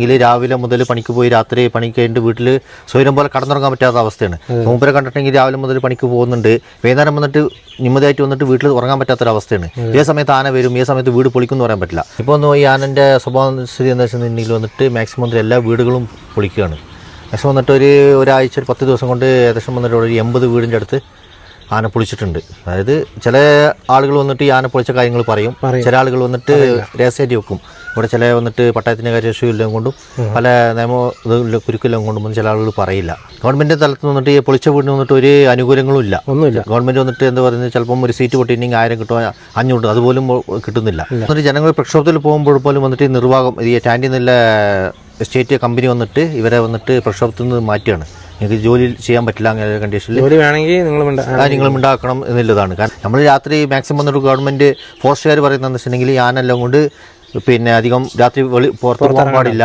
ിൽ രാവിലെ മുതൽ പണിക്ക് പോയി രാത്രി പണിക്ക് കഴിഞ്ഞിട്ട് വീട്ടിൽ സ്വയം പോലെ കടന്നുറങ്ങാൻ പറ്റാത്ത അവസ്ഥയാണ്. മൂപ്പരെ കണ്ടിട്ടുണ്ടെങ്കിൽ രാവിലെ മുതൽ പണിക്ക് പോകുന്നുണ്ട്, വൈകുന്നേരം വന്നിട്ട് നിമ്മതിയായിട്ട് വന്നിട്ട് വീട്ടിൽ ഉറങ്ങാൻ പറ്റാത്തൊരവസ്ഥയാണ്. ഏത് സമയത്ത് ആന വരും, ഏത് സമയത്ത് വീട് പൊളിക്കുമെന്ന് പറയാൻ പറ്റില്ല. ഇപ്പോൾ ഒന്ന് ഈ ആനൻ്റെ സ്വഭാവം സ്ഥിതി എന്താ വെച്ചിട്ടുണ്ടെങ്കിൽ വന്നിട്ട് മാക്സിമം എല്ലാ വീടുകളും പൊളിക്കുകയാണ്. മാക്സിമം വന്നിട്ട് ഒരാഴ്ച 10 ദിവസം കൊണ്ട് ഏകദേശം വന്നിട്ട് ഒരു 80 വീടിൻ്റെ അടുത്ത് ആന പൊളിച്ചിട്ടുണ്ട്. അതായത് ചില ആളുകൾ വന്നിട്ട് ഈ ആന പൊളിച്ച കാര്യങ്ങൾ പറയും, ചില ആളുകൾ വന്നിട്ട് രഹസ്യമായിട്ട് വെക്കും. ഇവിടെ ചില വന്നിട്ട് പട്ടായത്തിൻ്റെ കാര്യമെല്ലാം കൊണ്ടും പല നിയമ കുരുക്കെല്ലാം കൊണ്ടും ചില ആളുകൾ പറയില്ല. ഗവൺമെൻറ് തലത്തിൽ വന്നിട്ട് ഈ പൊളിച്ച വീടിന് വന്നിട്ട് ഒരു അനുകൂലങ്ങളും ഇല്ല. ഒന്നുമില്ല. ഗവൺമെൻറ് വന്നിട്ട് എന്താ പറയുന്നത്, ചിലപ്പം ഒരു സീറ്റ് പൊട്ടിയിട്ടുണ്ടെങ്കിൽ 1000 കിട്ടും, 500 അതുപോലും കിട്ടുന്നില്ല. എന്നിട്ട് ജനങ്ങൾ പ്രക്ഷോഭത്തിൽ പോകുമ്പോൾ പോലും വന്നിട്ട് ഈ നിർവാഹം ഈ ടാൻഡിൽ നിന്നുള്ള എസ്റ്റേറ്റ് കമ്പനി വന്നിട്ട് ഇവരെ വന്നിട്ട് പ്രക്ഷോഭത്തിൽ നിന്ന് മാറ്റുകയാണ്. നിങ്ങൾക്ക് ജോലി ചെയ്യാൻ പറ്റില്ല, അങ്ങനെ കണ്ടീഷനിൽ ജോലി വേണമെങ്കിൽ നിങ്ങൾ ഉണ്ടാക്കണം എന്നുള്ളതാണ്. കാരണം നമ്മൾ രാത്രി മാക്സിമം വന്നിട്ട് ഗവൺമെൻറ് ഫോറസ്റ്റുകാർ പറയുന്നതെന്ന് വെച്ചിട്ടുണ്ടെങ്കിൽ ഈ ആനെല്ലാം കൊണ്ട് പിന്നെ അധികം രാത്രി പുറത്ത് പോകാൻ പാടില്ല.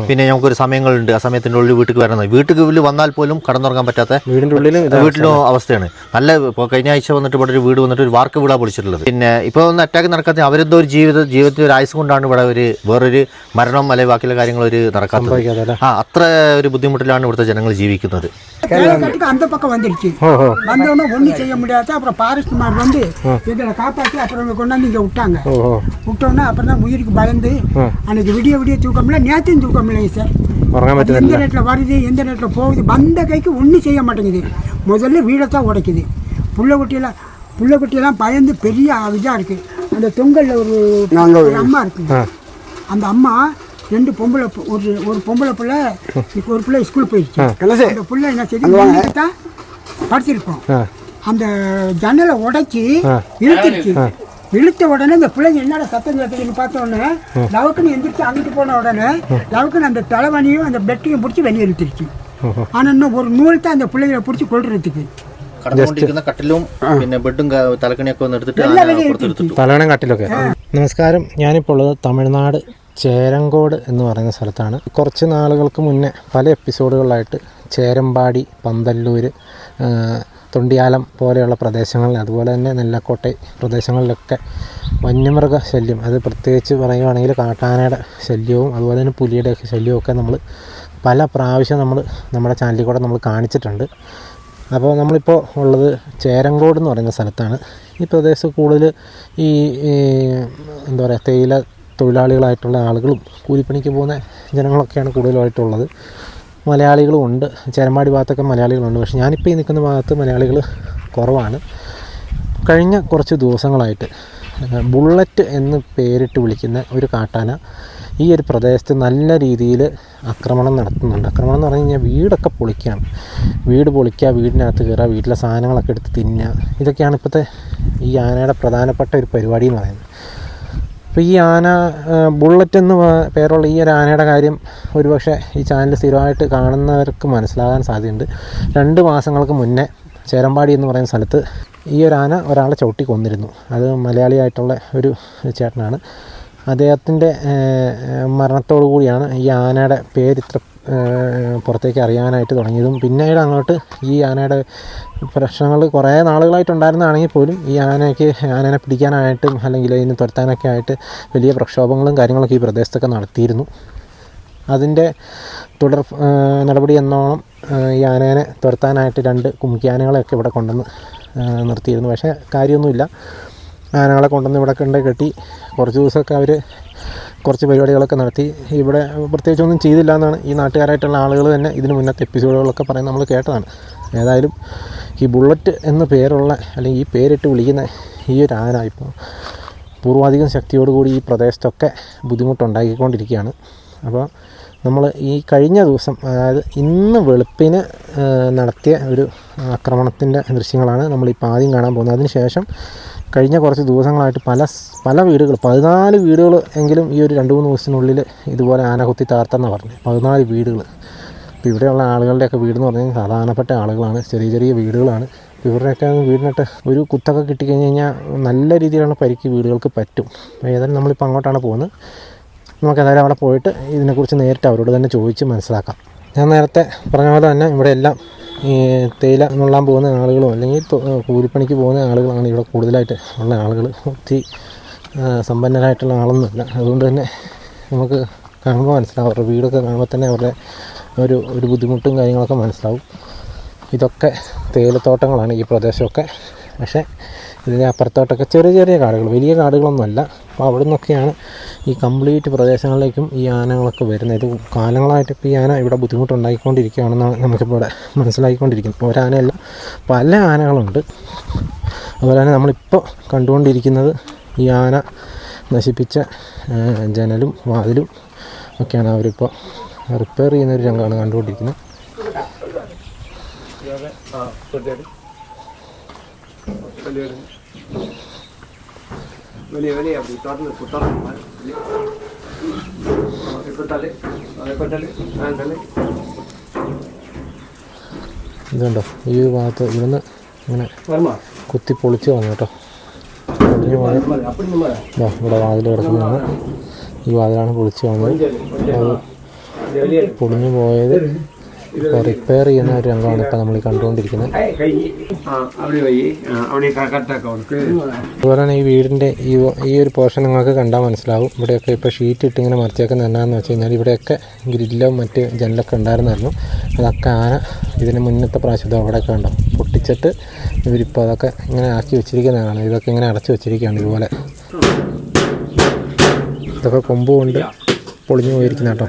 പിന്നെ നമുക്കൊരു സമയങ്ങളുണ്ട്, ആ സമയത്തിൻ്റെ ഉള്ളിൽ വീട്ടിൽ വരണം. വീട്ടിൽ വന്നാൽ പോലും കടന്നുറങ്ങാൻ പറ്റാത്ത വീട്ടിലും അവസ്ഥയാണ്. നല്ല ഇപ്പോൾ കഴിഞ്ഞ ആഴ്ച വന്നിട്ട് ഇവിടെ ഒരു വീട് വന്നിട്ട് ഒരു വാർക്ക് വീടാണ് പൊളിച്ചിട്ടുള്ളത്. പിന്നെ ഇപ്പോൾ ഒന്ന് അറ്റാക്ക് നടക്കാത്ത അവരെന്തോ ഒരു ജീവിതത്തിൽ ഒരു ആയുസ് കൊണ്ടാണ് ഇവിടെ വേറൊരു മരണം അല്ലെങ്കിൽ ബാക്കിയുള്ള കാര്യങ്ങൾ നടക്കാത്തത്. അത്ര ഒരു ബുദ്ധിമുട്ടിലാണ് ഇവിടുത്തെ ജനങ്ങൾ ജീവിക്കുന്നത്. அந்த பக்கம் வந்துருச்சு. வந்தோடனே ஒன்றும் செய்ய முடியாது. அப்புறம் ஃபாரஸ்ட்மார் வந்து எங்களை காப்பாற்றி அப்புறம் கொண்டாந்து இங்கே விட்டாங்க. விட்டோன்னா அப்புறம் தான் உயிருக்கு பயந்து அன்னைக்கு விடிய தூக்கமில்லை, நேற்றையும் தூக்கமில்லைங்க சார். எந்த நேரத்தில் வருது, எந்த நேரத்தில் போகுது, வந்த கைக்கு ஒன்றும் செய்ய மாட்டேங்குது. முதல்ல வீடைத்தான் உடைக்குது. புள்ள குட்டியெல்லாம் பயந்து பெரிய இதாக இருக்குது. அந்த தொங்கலில் ஒரு அம்மா இருக்குங்க. அந்த அம்மா 2 பொம்பளை, ஒரு பொம்பளை பிள்ளை, ஒரு பிள்ளை ஸ்கூல் போயிடுச்சு. அந்த பிள்ளை என்ன செய்து தான் படிச்சிருப்போம். அந்த ஜன்னலை உடைச்சி இழுத்துருச்சு. இழுத்த உடனே இந்த பிள்ளைங்க என்னடா சத்தம் கேட்குதுன்னு பார்த்த உடனே லவுக்குன்னு எந்திரிச்சு அங்கிட்டு போன உடனே லவுக்குன்னு அந்த தலைவனியும் அந்த பெட்டையும் பிடிச்சி வெளியே இழுத்துருச்சு. ஆனால் இன்னும் ஒரு நூல் தான் அந்த பிள்ளைங்களை பிடிச்சி கொள்றதுக்கு. കട്ടിലും പിന്നെ ബെഡും തലക്കണിയൊക്കെ ഒന്ന് എടുത്തിട്ട് തലകണം കട്ടിലൊക്കെ. നമസ്കാരം, ഞാനിപ്പോൾ ഉള്ളത് തമിഴ്നാട് ചേരങ്കോട് എന്ന് പറയുന്ന സ്ഥലത്താണ്. കുറച്ച് നാളുകൾക്ക് മുന്നേ പല എപ്പിസോഡുകളായിട്ട് ചേരമ്പാടി, പന്തല്ലൂർ, തൊണ്ടിയാലം പോലെയുള്ള പ്രദേശങ്ങളിൽ, അതുപോലെ തന്നെ നെല്ലക്കോട്ടെ പ്രദേശങ്ങളിലൊക്കെ വന്യമൃഗ ശല്യം, അത് പ്രത്യേകിച്ച് പറയുകയാണെങ്കിൽ കാട്ടാനയുടെ ശല്യവും അതുപോലെ തന്നെ പുലിയുടെ ശല്യവും ഒക്കെ നമ്മൾ പല പ്രാവശ്യം നമ്മുടെ ചാനലിൽ കൂടെ നമ്മൾ കാണിച്ചിട്ടുണ്ട്. അപ്പോൾ നമ്മളിപ്പോൾ ഉള്ളത് ചേരങ്കോട് എന്ന് പറയുന്ന സ്ഥലത്താണ്. ഈ പ്രദേശത്ത് കൂടുതൽ ഈ എന്താ പറയുക, തേയില തൊഴിലാളികളായിട്ടുള്ള ആളുകളും കൂലിപ്പണിക്ക് പോകുന്ന ജനങ്ങളൊക്കെയാണ് കൂടുതലായിട്ടുള്ളത്. മലയാളികളും ഉണ്ട്. ചേരമ്പാടി ഭാഗത്തൊക്കെ മലയാളികളുണ്ട്. പക്ഷേ ഞാനിപ്പോൾ ഈ നിൽക്കുന്ന ഭാഗത്ത് മലയാളികൾ കുറവാണ്. കഴിഞ്ഞ കുറച്ച് ദിവസങ്ങളായിട്ട് ബുള്ളറ്റ് എന്ന് പേരിട്ട് വിളിക്കുന്ന ഒരു കാട്ടാന ഈ ഒരു പ്രദേശത്ത് നല്ല രീതിയിൽ ആക്രമണം നടത്തുന്നുണ്ട്. ആക്രമണം എന്ന് പറഞ്ഞു കഴിഞ്ഞാൽ വീടൊക്കെ പൊളിക്കുകയാണ്. വീട് പൊളിക്കുക, വീടിനകത്ത് കയറുക, വീട്ടിലെ സാധനങ്ങളൊക്കെ എടുത്ത് തിന്നുക. ഇതൊക്കെയാണ് ഇപ്പോഴത്തെ ഈ ആനയുടെ പ്രധാനപ്പെട്ട ഒരു പരിപാടി എന്ന് പറയുന്നത്. അപ്പോൾ ഈ ആന, ബുള്ളറ്റ് എന്ന് പേരുള്ള ഈ ഒരു ആനയുടെ കാര്യം ഒരുപക്ഷെ ഈ ചാനൽ സ്ഥിരമായിട്ട് കാണുന്നവർക്ക് മനസ്സിലാകാൻ സാധ്യതയുണ്ട്. 2 മാസങ്ങൾക്ക് മുന്നേ ചേരമ്പാടി എന്ന് പറയുന്ന സ്ഥലത്ത് ഈ ഒരു ആന ഒരാളെ ചവിട്ടി കൊന്നിരുന്നു. അത് മലയാളിയായിട്ടുള്ള ഒരു ചേട്ടനാണ്. അദ്ദേഹത്തിൻ്റെ മരണത്തോടു കൂടിയാണ് ഈ ആനയുടെ പേരിത്ര പുറത്തേക്ക് അറിയാനായിട്ട് തുടങ്ങിയതും. പിന്നീട് അങ്ങോട്ട് ഈ ആനയുടെ പ്രശ്നങ്ങൾ കുറേ നാളുകളായിട്ടുണ്ടായിരുന്നതാണെങ്കിൽ പോലും ഈ ആനനെ പിടിക്കാനായിട്ടും അല്ലെങ്കിൽ ഇതിനെ തുരത്താനൊക്കെ ആയിട്ട് വലിയ പ്രക്ഷോഭങ്ങളും കാര്യങ്ങളൊക്കെ ഈ പ്രദേശത്തൊക്കെ നടത്തിയിരുന്നു. അതിൻ്റെ തുടർ നടപടി എന്നോണം ഈ ആനേനെ തുരത്താനായിട്ട് 2 കുമ്മിക്കാനകളെയൊക്കെ ഇവിടെ കൊണ്ടുവന്ന് നിർത്തിയിരുന്നു. പക്ഷേ കാര്യമൊന്നുമില്ല. ആനകളെ കൊണ്ടുവന്ന് ഇവിടെ കെട്ടി കുറച്ച് ദിവസമൊക്കെ അവർ കുറച്ച് പരിപാടികളൊക്കെ നടത്തി. ഇവിടെ പ്രത്യേകിച്ചൊന്നും ചെയ്തില്ല എന്നാണ് ഈ നാട്ടുകാരായിട്ടുള്ള ആളുകൾ തന്നെ ഇതിന് മുന്നത്തെ എപ്പിസോഡുകളൊക്കെ പറയുന്നത് നമ്മൾ കേട്ടതാണ്. ഏതായാലും ഈ ബുള്ളറ്റ് എന്ന് പേരുള്ള അല്ലെങ്കിൽ ഈ പേരിട്ട് വിളിക്കുന്ന ഈ ഒരു ആന ഇപ്പോൾ പൂർവാധികം ശക്തിയോടുകൂടി ഈ പ്രദേശത്തൊക്കെ ബുദ്ധിമുട്ടുണ്ടാക്കിക്കൊണ്ടിരിക്കുകയാണ്. അപ്പോൾ നമ്മൾ ഈ കഴിഞ്ഞ ദിവസം, അതായത് ഇന്ന് വെളുപ്പിന് നടത്തിയ ഒരു ആക്രമണത്തിൻ്റെ ദൃശ്യങ്ങളാണ് നമ്മളിപ്പോൾ ആദ്യം കാണാൻ പോകുന്നത്. അതിന് ശേഷം കഴിഞ്ഞ കുറച്ച് ദിവസങ്ങളായിട്ട് പല വീടുകൾ, 14 വീടുകൾ എങ്കിലും ഈ ഒരു 2-3 ദിവസത്തിനുള്ളിൽ ഇതുപോലെ ആന കുത്തി തകർത്തെന്നാണ് പറഞ്ഞത്. 14 വീടുകൾ. ഇപ്പോൾ ഇവിടെയുള്ള ആളുകളുടെയൊക്കെ വീടെന്ന് പറഞ്ഞാൽ സാധാരണപ്പെട്ട ആളുകളാണ്, ചെറിയ വീടുകളാണ്. ഇവരുടെയൊക്കെ വീടിനിട്ട് ഒരു കുത്തൊക്കെ കിട്ടിക്കഴിഞ്ഞ് കഴിഞ്ഞാൽ നല്ല രീതിയിലുള്ള പരിക്ക് വീടുകൾക്ക് പറ്റും. ഏതായാലും നമ്മളിപ്പോൾ അങ്ങോട്ടാണ് പോകുന്നത്. നമുക്കേതായാലും അവിടെ പോയിട്ട് ഇതിനെക്കുറിച്ച് നേരിട്ട് അവരോട് തന്നെ ചോദിച്ച് മനസ്സിലാക്കാം. ഞാൻ നേരത്തെ പറഞ്ഞ പോലെ തന്നെ ഇവിടെ എല്ലാം ഈ തേയില നുള്ളാൻ പോകുന്ന ആളുകളും അല്ലെങ്കിൽ കൂലിപ്പണിക്ക് പോകുന്ന ആളുകളാണ് ഇവിടെ കൂടുതലായിട്ട് ഉള്ള ആളുകൾ. ഒത്തിരി സമ്പന്നരായിട്ടുള്ള ആളൊന്നുമില്ല. അതുകൊണ്ട് തന്നെ നമുക്ക് കാണുമ്പോൾ മനസ്സിലാവും. അവരുടെ വീടൊക്കെ കാണുമ്പോൾ തന്നെ അവരുടെ ഒരു ബുദ്ധിമുട്ടും കാര്യങ്ങളൊക്കെ മനസ്സിലാവും. ഇതൊക്കെ തേയിലത്തോട്ടങ്ങളാണ് ഈ പ്രദേശമൊക്കെ. പക്ഷേ ഇതിൻ്റെ അപ്പുറത്തോട്ടൊക്കെ ചെറിയ ചെറിയ കാടുകൾ, വലിയ കാടുകളൊന്നുമല്ല. അപ്പോൾ അവിടെ നിന്നൊക്കെയാണ് ഈ കംപ്ലീറ്റ് പ്രദേശങ്ങളിലേക്കും ഈ ആനകളൊക്കെ വരുന്നത്. ഇത് കാലങ്ങളായിട്ട് ഇപ്പോൾ ഈ ആന ഇവിടെ ബുദ്ധിമുട്ടുണ്ടായിക്കൊണ്ടിരിക്കുകയാണെന്നാണ് നമുക്കിപ്പോൾ ഇവിടെ മനസ്സിലാക്കിക്കൊണ്ടിരിക്കുന്നത്. ഒരാനയല്ല, പല ആനകളുണ്ട്. അതുപോലെ തന്നെ നമ്മളിപ്പോൾ കണ്ടുകൊണ്ടിരിക്കുന്നത് ഈ ആന നശിപ്പിച്ച ജനലും വാതിലും ഒക്കെയാണ് അവരിപ്പോൾ റിപ്പയർ ചെയ്യുന്നൊരു രംഗമാണ് കണ്ടുകൊണ്ടിരിക്കുന്നത്. ഇതുണ്ടോ ഈ ഭാഗത്ത് ഇവിടുന്ന് ഇങ്ങനെ കുത്തി പൊളിച്ച് വന്നു കേട്ടോ. പൊളിഞ്ഞു പോയ ഇവിടെ വാതിൽ കിടക്കുന്നതാണ്. ഈ വാതിലാണ് പൊളിച്ച് വന്നത്. അത് പൊളിഞ്ഞു പോയത് ഇപ്പോൾ റിപ്പയർ ചെയ്യുന്ന ഒരു രംഗമാണ് ഇപ്പോൾ നമ്മൾ കണ്ടുകൊണ്ടിരിക്കുന്നത്. അതുപോലെ തന്നെ ഈ വീടിൻ്റെ ഈ ഒരു പോർഷൻ നിങ്ങൾക്ക് കണ്ടാൽ മനസ്സിലാവും. ഇവിടെയൊക്കെ ഇപ്പോൾ ഷീറ്റ് ഇട്ട് ഇങ്ങനെ മറിച്ചേക്കുന്നത് എന്നാന്ന് വെച്ച് കഴിഞ്ഞാൽ ഇവിടെയൊക്കെ ഗ്രില്ലോ മറ്റ് ജനലൊക്കെ ഉണ്ടായിരുന്നായിരുന്നു. അതൊക്കെ ആന ഇതിന് മുന്നത്തെ പ്രാവശ്യം അവിടെയൊക്കെ ഉണ്ടോ പൊട്ടിച്ചിട്ട് ഇവരിപ്പോൾ അതൊക്കെ ഇങ്ങനെ ആക്കി വെച്ചിരിക്കുന്നതാണ്. ഇതൊക്കെ ഇങ്ങനെ അടച്ചു വെച്ചിരിക്കുകയാണ്. ഇതുപോലെ ഇതൊക്കെ കൊമ്പ് കൊണ്ട് പൊളിഞ്ഞു പോയിരിക്കുന്ന കേട്ടോ.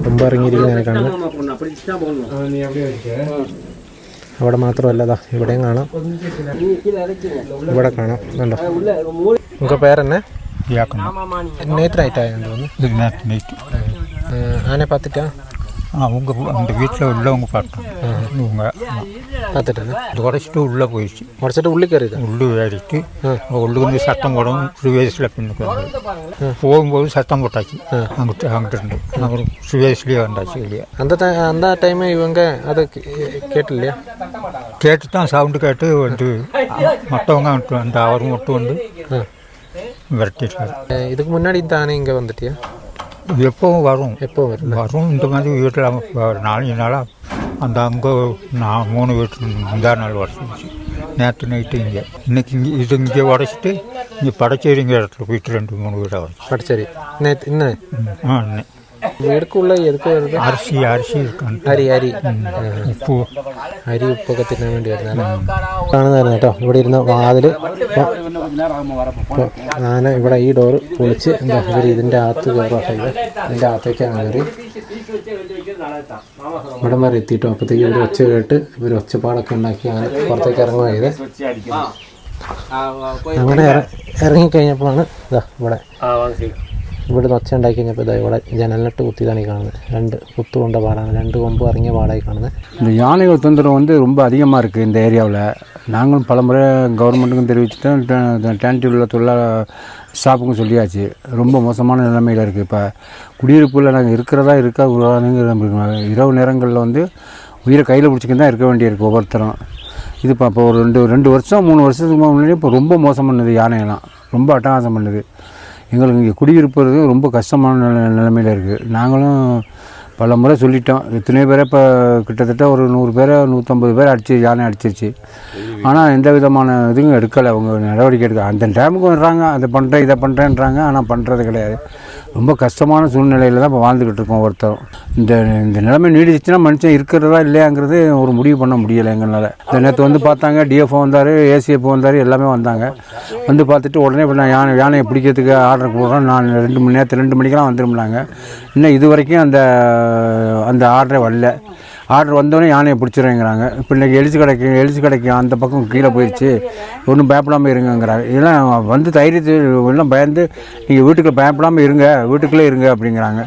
കൊമ്പ് ഇറങ്ങിയിരിക്കുന്നതിനെ കാണുന്നത്. അവിടെ മാത്രമല്ലതാ ഇവിടെയും കാണാം, ഇവിടെ കാണാം. കണ്ടോ നമുക്ക് പേരെന്നെ நேற்றாயிட்டாங்க வந்து ஆனே பார்த்துட்டா அவங்க அந்த வீட்டில் உள்ளவங்க பார்த்தோம். இவங்க பார்த்துட்டேன். உடச்சிட்டு உள்ளே போயிடுச்சு. உடச்சிட்டு உள்ளே கறிது உள்ளே ஏறிட்டு உள்ளே வந்து சத்தம் போடவும் சுவேஸில் பின்னுக்கு வந்து போகும்போது சத்தம் போட்டாச்சு. அங்கிட்டு இருந்து அப்புறம் சுவேஸ்லேயே வந்தாச்சு வெளியே. அந்த டைம் இவங்க அதை கேட்டு இல்லையா? கேட்டு தான் சவுண்டு கேட்டு வந்து மற்றவங்க அந்த அவர் மட்டும் வந்து விரட்டிட்டார். இதுக்கு முன்னாடி இந்த ஆனை இங்கே வந்துட்டியா? எப்பவும் வரும். எப்போ வரும் இந்த மாதிரி வீட்டில் நாலஞ்சு நாளாக அந்த அங்கே நான் 3 வீட்டு முந்தா நாள் உடச்சிச்சு. நேற்று நைட்டு இங்கே இன்னைக்கு இங்கே உடச்சிட்டு இங்கே படச்சேரிங்க இடத்துல போயிட்டு 2-3 வீடாக வச்சு. படச்சேரி இன்னும் இன்னும் വീടുക്കുള്ള എതുക്ക് വരുന്നത്? അരിശി ഉപ്പ് അരി ഉപ്പൊക്കെ തിന്നാൻ വേണ്ടി വരുന്നതാണ് കാണുന്നതായിരുന്നു കേട്ടോ. ഇവിടെ ഇരുന്ന വാതിൽ ആന ഇവിടെ ഈ ഡോറ് പൊളിച്ച് എന്താ ഇവർ ഇതിൻ്റെ അകത്ത് കയറാട്ടെ. ഇതിൻ്റെ അകത്തേക്കാണ് കയറി ഇവിടെ വരെ എത്തിയിട്ടോ. അപ്പോഴത്തേക്ക് ഇവർ ഒച്ച കേട്ട് ഇവർ ഒച്ചപ്പാടൊക്കെ ഉണ്ടാക്കി ആന പുറത്തേക്ക് ഇറങ്ങുകയത്. അങ്ങനെ ഇറങ്ങിക്കഴിഞ്ഞപ്പോഴാണ് ഇതാ ഇവിടെ ഒച്ച ഉണ്ടാക്കി കഴിഞ്ഞപ്പോൾ ഇതാ ഇവിടെ ജനലിനിട്ട് കുത്തിയതാണ് ഈ കാണുന്നത്. 2 കുത്തു കൊണ്ട പാടാണ്, 2 கொம்பு இறங்கிய பாடாയി കാണുന്നത്. இந்த யானைகள் தொந்தரவு வந்து ரொம்ப அதிகமாக இருக்குது இந்த ஏரியாவில். நாங்களும் பல முறை கவர்மெண்ட்டுக்கும் தெரிவிச்சுட்டோம், டேன்டிவில் ஸ்டாஃபுக்கும் சொல்லியாச்சு. ரொம்ப மோசமான நிலைமையில் இருக்குது. இப்போ குடியிருப்பில் நாங்கள் இருக்கிறதா இரவு நேரங்களில் வந்து உயிரை கையில் பிடிச்சிக்கிட்டு தான் இருக்க வேண்டியிருக்கு ஒவ்வொருத்தரும். இது இப்போ ஒரு 2 வருஷம் 3 வருஷத்துக்கு முன்னாடி இப்போ ரொம்ப மோசம் பண்ணுது. யானையெல்லாம் ரொம்ப அட்டகாசம் பண்ணுது. எங்களுக்கு இங்கே குடியிருப்பது ரொம்ப கஷ்டமான நிலைமையில் இருக்குது. நாங்களும் பல முறை சொல்லிட்டோம். எத்தனையோ பேரை இப்போ கிட்டத்தட்ட ஒரு 100 பேரை 150 பேர் யானை அடிச்சிருச்சு. ஆனால் எந்த விதமான இதுவும் எடுக்கலை. அவங்க நடவடிக்கை எடுக்க அந்த டைமுக்கு வர்றாங்க, அதை பண்ணுறேன் இதை பண்ணுறேன்றாங்க, ஆனால் பண்ணுறது கிடையாது. ரொம்ப கஷ்டமான சூழ்நிலையில் தான் இப்போ வாழ்ந்துக்கிட்டு இருக்கோம் ஒருத்தரும். இந்த நிலைமை நீடிச்சுன்னா மனுஷன் இருக்கிறதா இல்லையாங்கிறது ஒரு முடிவு பண்ண முடியலை எங்களால். இந்த நேற்று வந்து பார்த்தாங்க, டிஎஃப்ஓ வந்தார், ஏசிஎஃப் வந்தார், எல்லாமே வந்தாங்க. வந்து பார்த்துட்டு உடனே இப்போ நான் யானையை பிடிக்கிறதுக்கு ஆர்டர் போடுறேன், நான் 2 மணிக்கெல்லாம் வந்துருந்தாங்க. இன்னும் இது வரைக்கும் அந்த ஆர்டரே வரல. ஆர்டர் வந்தோடனே யானையை பிடிச்சிருங்கிறாங்க. இப்போ இன்றைக்கி எழுச்சி கடைக்கு அந்த பக்கம் கீழே போயிடுச்சு, ஒன்றும் பயப்படாமல் இருங்கங்கிறாங்க. இதெல்லாம் வந்து தைரியத்து எல்லாம் பயந்து நீங்கள் வீட்டுக்குள்ளே பயப்படாமல் இருங்க, வீட்டுக்குள்ளே இருங்க அப்படிங்கிறாங்க.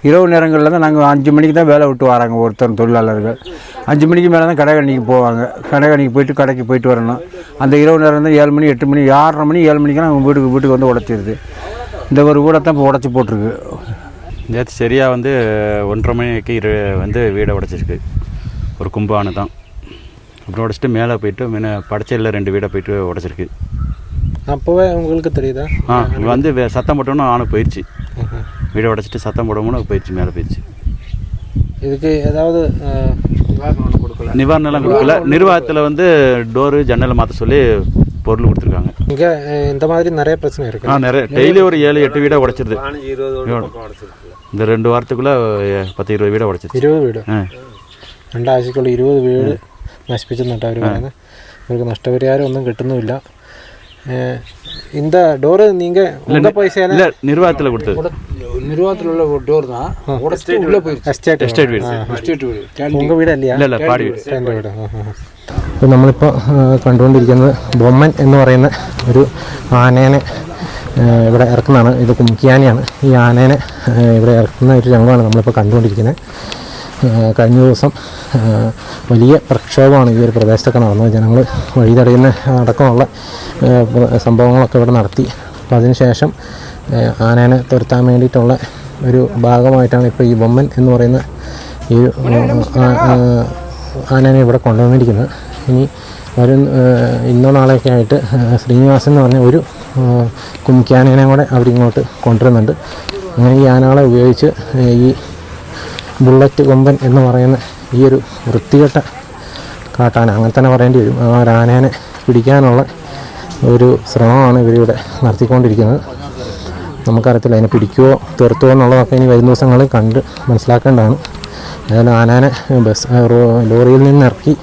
இரவு நேரங்களில் தான் நாங்கள் 5 மணிக்கு தான் வேலை விட்டு வராங்க ஒருத்தர் தொழிலாளர்கள். 5 மணிக்கு மேலே தான் கடைக்கணிக்கு போவாங்க. கடைக்கணிக்கு போயிட்டு கடைக்கு போயிட்டு வரணும். அந்த இரவு நேரம் தான் 7 மணி 8 மணி 6:30 மணி 7 மணிக்கெல்லாம் வீட்டுக்கு வந்து உடச்சிருது. இந்த ஒரு வீடை தான் இப்போ உடச்சி போட்டிருக்கு. நேற்று சரியாக வந்து 1:30 மணிக்கு வந்து வீடை உடச்சிருக்கு. ஒரு கும்பானு தான் அப்புறம் உடச்சிட்டு மேலே போயிட்டு படச்சேரியில் 2 வீடை போயிட்டு உடச்சிருக்கு. அப்போவே உங்களுக்கு தெரியுதா? வந்து சத்தம் போட்டோம்னா ஆணு போயிடுச்சு. வீடை உடச்சிட்டு சத்தம் போடணும்னு போயிடுச்சு, மேலே போயிடுச்சு. இதுக்கு ஏதாவது நிவாரணம் கொடுக்கல. நிர்வாகத்தில் வந்து டோரு ஜன்னலை மாற்ற சொல்லி பொருள் கொடுத்துருக்காங்க. இங்கே இந்த மாதிரி நிறைய பிரச்சனை இருக்குது. நிறைய டெய்லி ஒரு 7-8 வீடை உடைச்சிருது. இந்த 2 வாரத்துக்குள்ளே 10-20 வீடை உடச்சிச்சு. 20 വീട് 2 ആഴ്ചക്കുള്ള 20 വീട് നശിപ്പിച്ചെന്നിട്ട് അവർ പറയുന്നത്. ഇവർക്ക് നഷ്ടപരിഹാരം ഒന്നും കിട്ടുന്നുമില്ല. இந்த டோரு நீங்கள் உங்கள் பைசால இல்லை நிர்வாகத்தில் கொடுத்தது. நிர்வாகத்தில் உள்ள டோர் தான் உடச்சிட்டு உள்ளே போயிடுச்சு. எஸ்டேட் വീട്. എസ്റ്റേറ്റ് വീട്. ഉங்கள் വീടല്ല? ഇല്ല പാടി വീട്. എൻ്റെ വീട്. അപ്പോൾ നമ്മളിപ്പോൾ കണ്ടുകൊണ്ടിരിക്കുന്നത് ബൊമ്മൻ എന്ന് പറയുന്ന ഒരു ആനേനെ ഇവിടെ ഇറക്കുന്നതാണ്. ഇത് കുംകിയാനിയാണ്. ഈ ആനേനെ ഇവിടെ ഇറക്കുന്ന ഒരു രംഗമാണ് നമ്മളിപ്പോൾ കണ്ടുകൊണ്ടിരിക്കുന്നത്. കഴിഞ്ഞ ദിവസം വലിയ പ്രക്ഷോഭമാണ് ഈ ഒരു പ്രദേശത്തൊക്കെ നടന്നത്. ജനങ്ങൾ വഴി തടയുന്ന അടക്കമുള്ള സംഭവങ്ങളൊക്കെ ഇവിടെ നടത്തി. അപ്പോൾ അതിനുശേഷം ആനേനെ തുരത്താൻ വേണ്ടിയിട്ടുള്ള ഒരു ഭാഗമായിട്ടാണ് ഇപ്പോൾ ഈ ബൊമ്മൻ എന്ന് പറയുന്ന ഈ ആനേനെ ഇവിടെ കൊണ്ടുവന്നിരിക്കുന്നത്. ഇനി വരും ഇന്നോ നാളെയൊക്കെ ആയിട്ട് ശ്രീനിവാസൻ എന്ന് പറഞ്ഞ ഒരു കുംകിയാനേനെ കൂടെ അവരിങ്ങോട്ട് കൊണ്ടുവരുന്നുണ്ട്. അങ്ങനെ ഈ ആനകളെ ഉപയോഗിച്ച് ഈ ബുള്ളറ്റ് കൊമ്പൻ എന്ന് പറയുന്ന ഈ ഒരു വൃത്തികെട്ട കാട്ടാന, അങ്ങനെ തന്നെ പറയേണ്ടി വരും, ആ ഒരു ആനേനെ പിടിക്കാനുള്ള ഒരു ശ്രമമാണ് ഇവരിവിടെ നടത്തിക്കൊണ്ടിരിക്കുന്നത്. നമുക്കറിയത്തില്ല അതിനെ പിടിക്കുമോ തീർത്തുമോ എന്നുള്ളതൊക്കെ ഇനി വരും ദിവസങ്ങളിൽ കണ്ട് മനസ്സിലാക്കേണ്ടതാണ്. ഏതായാലും ആനേനെ ലോറിയിൽ നിന്ന് ഇറക്കി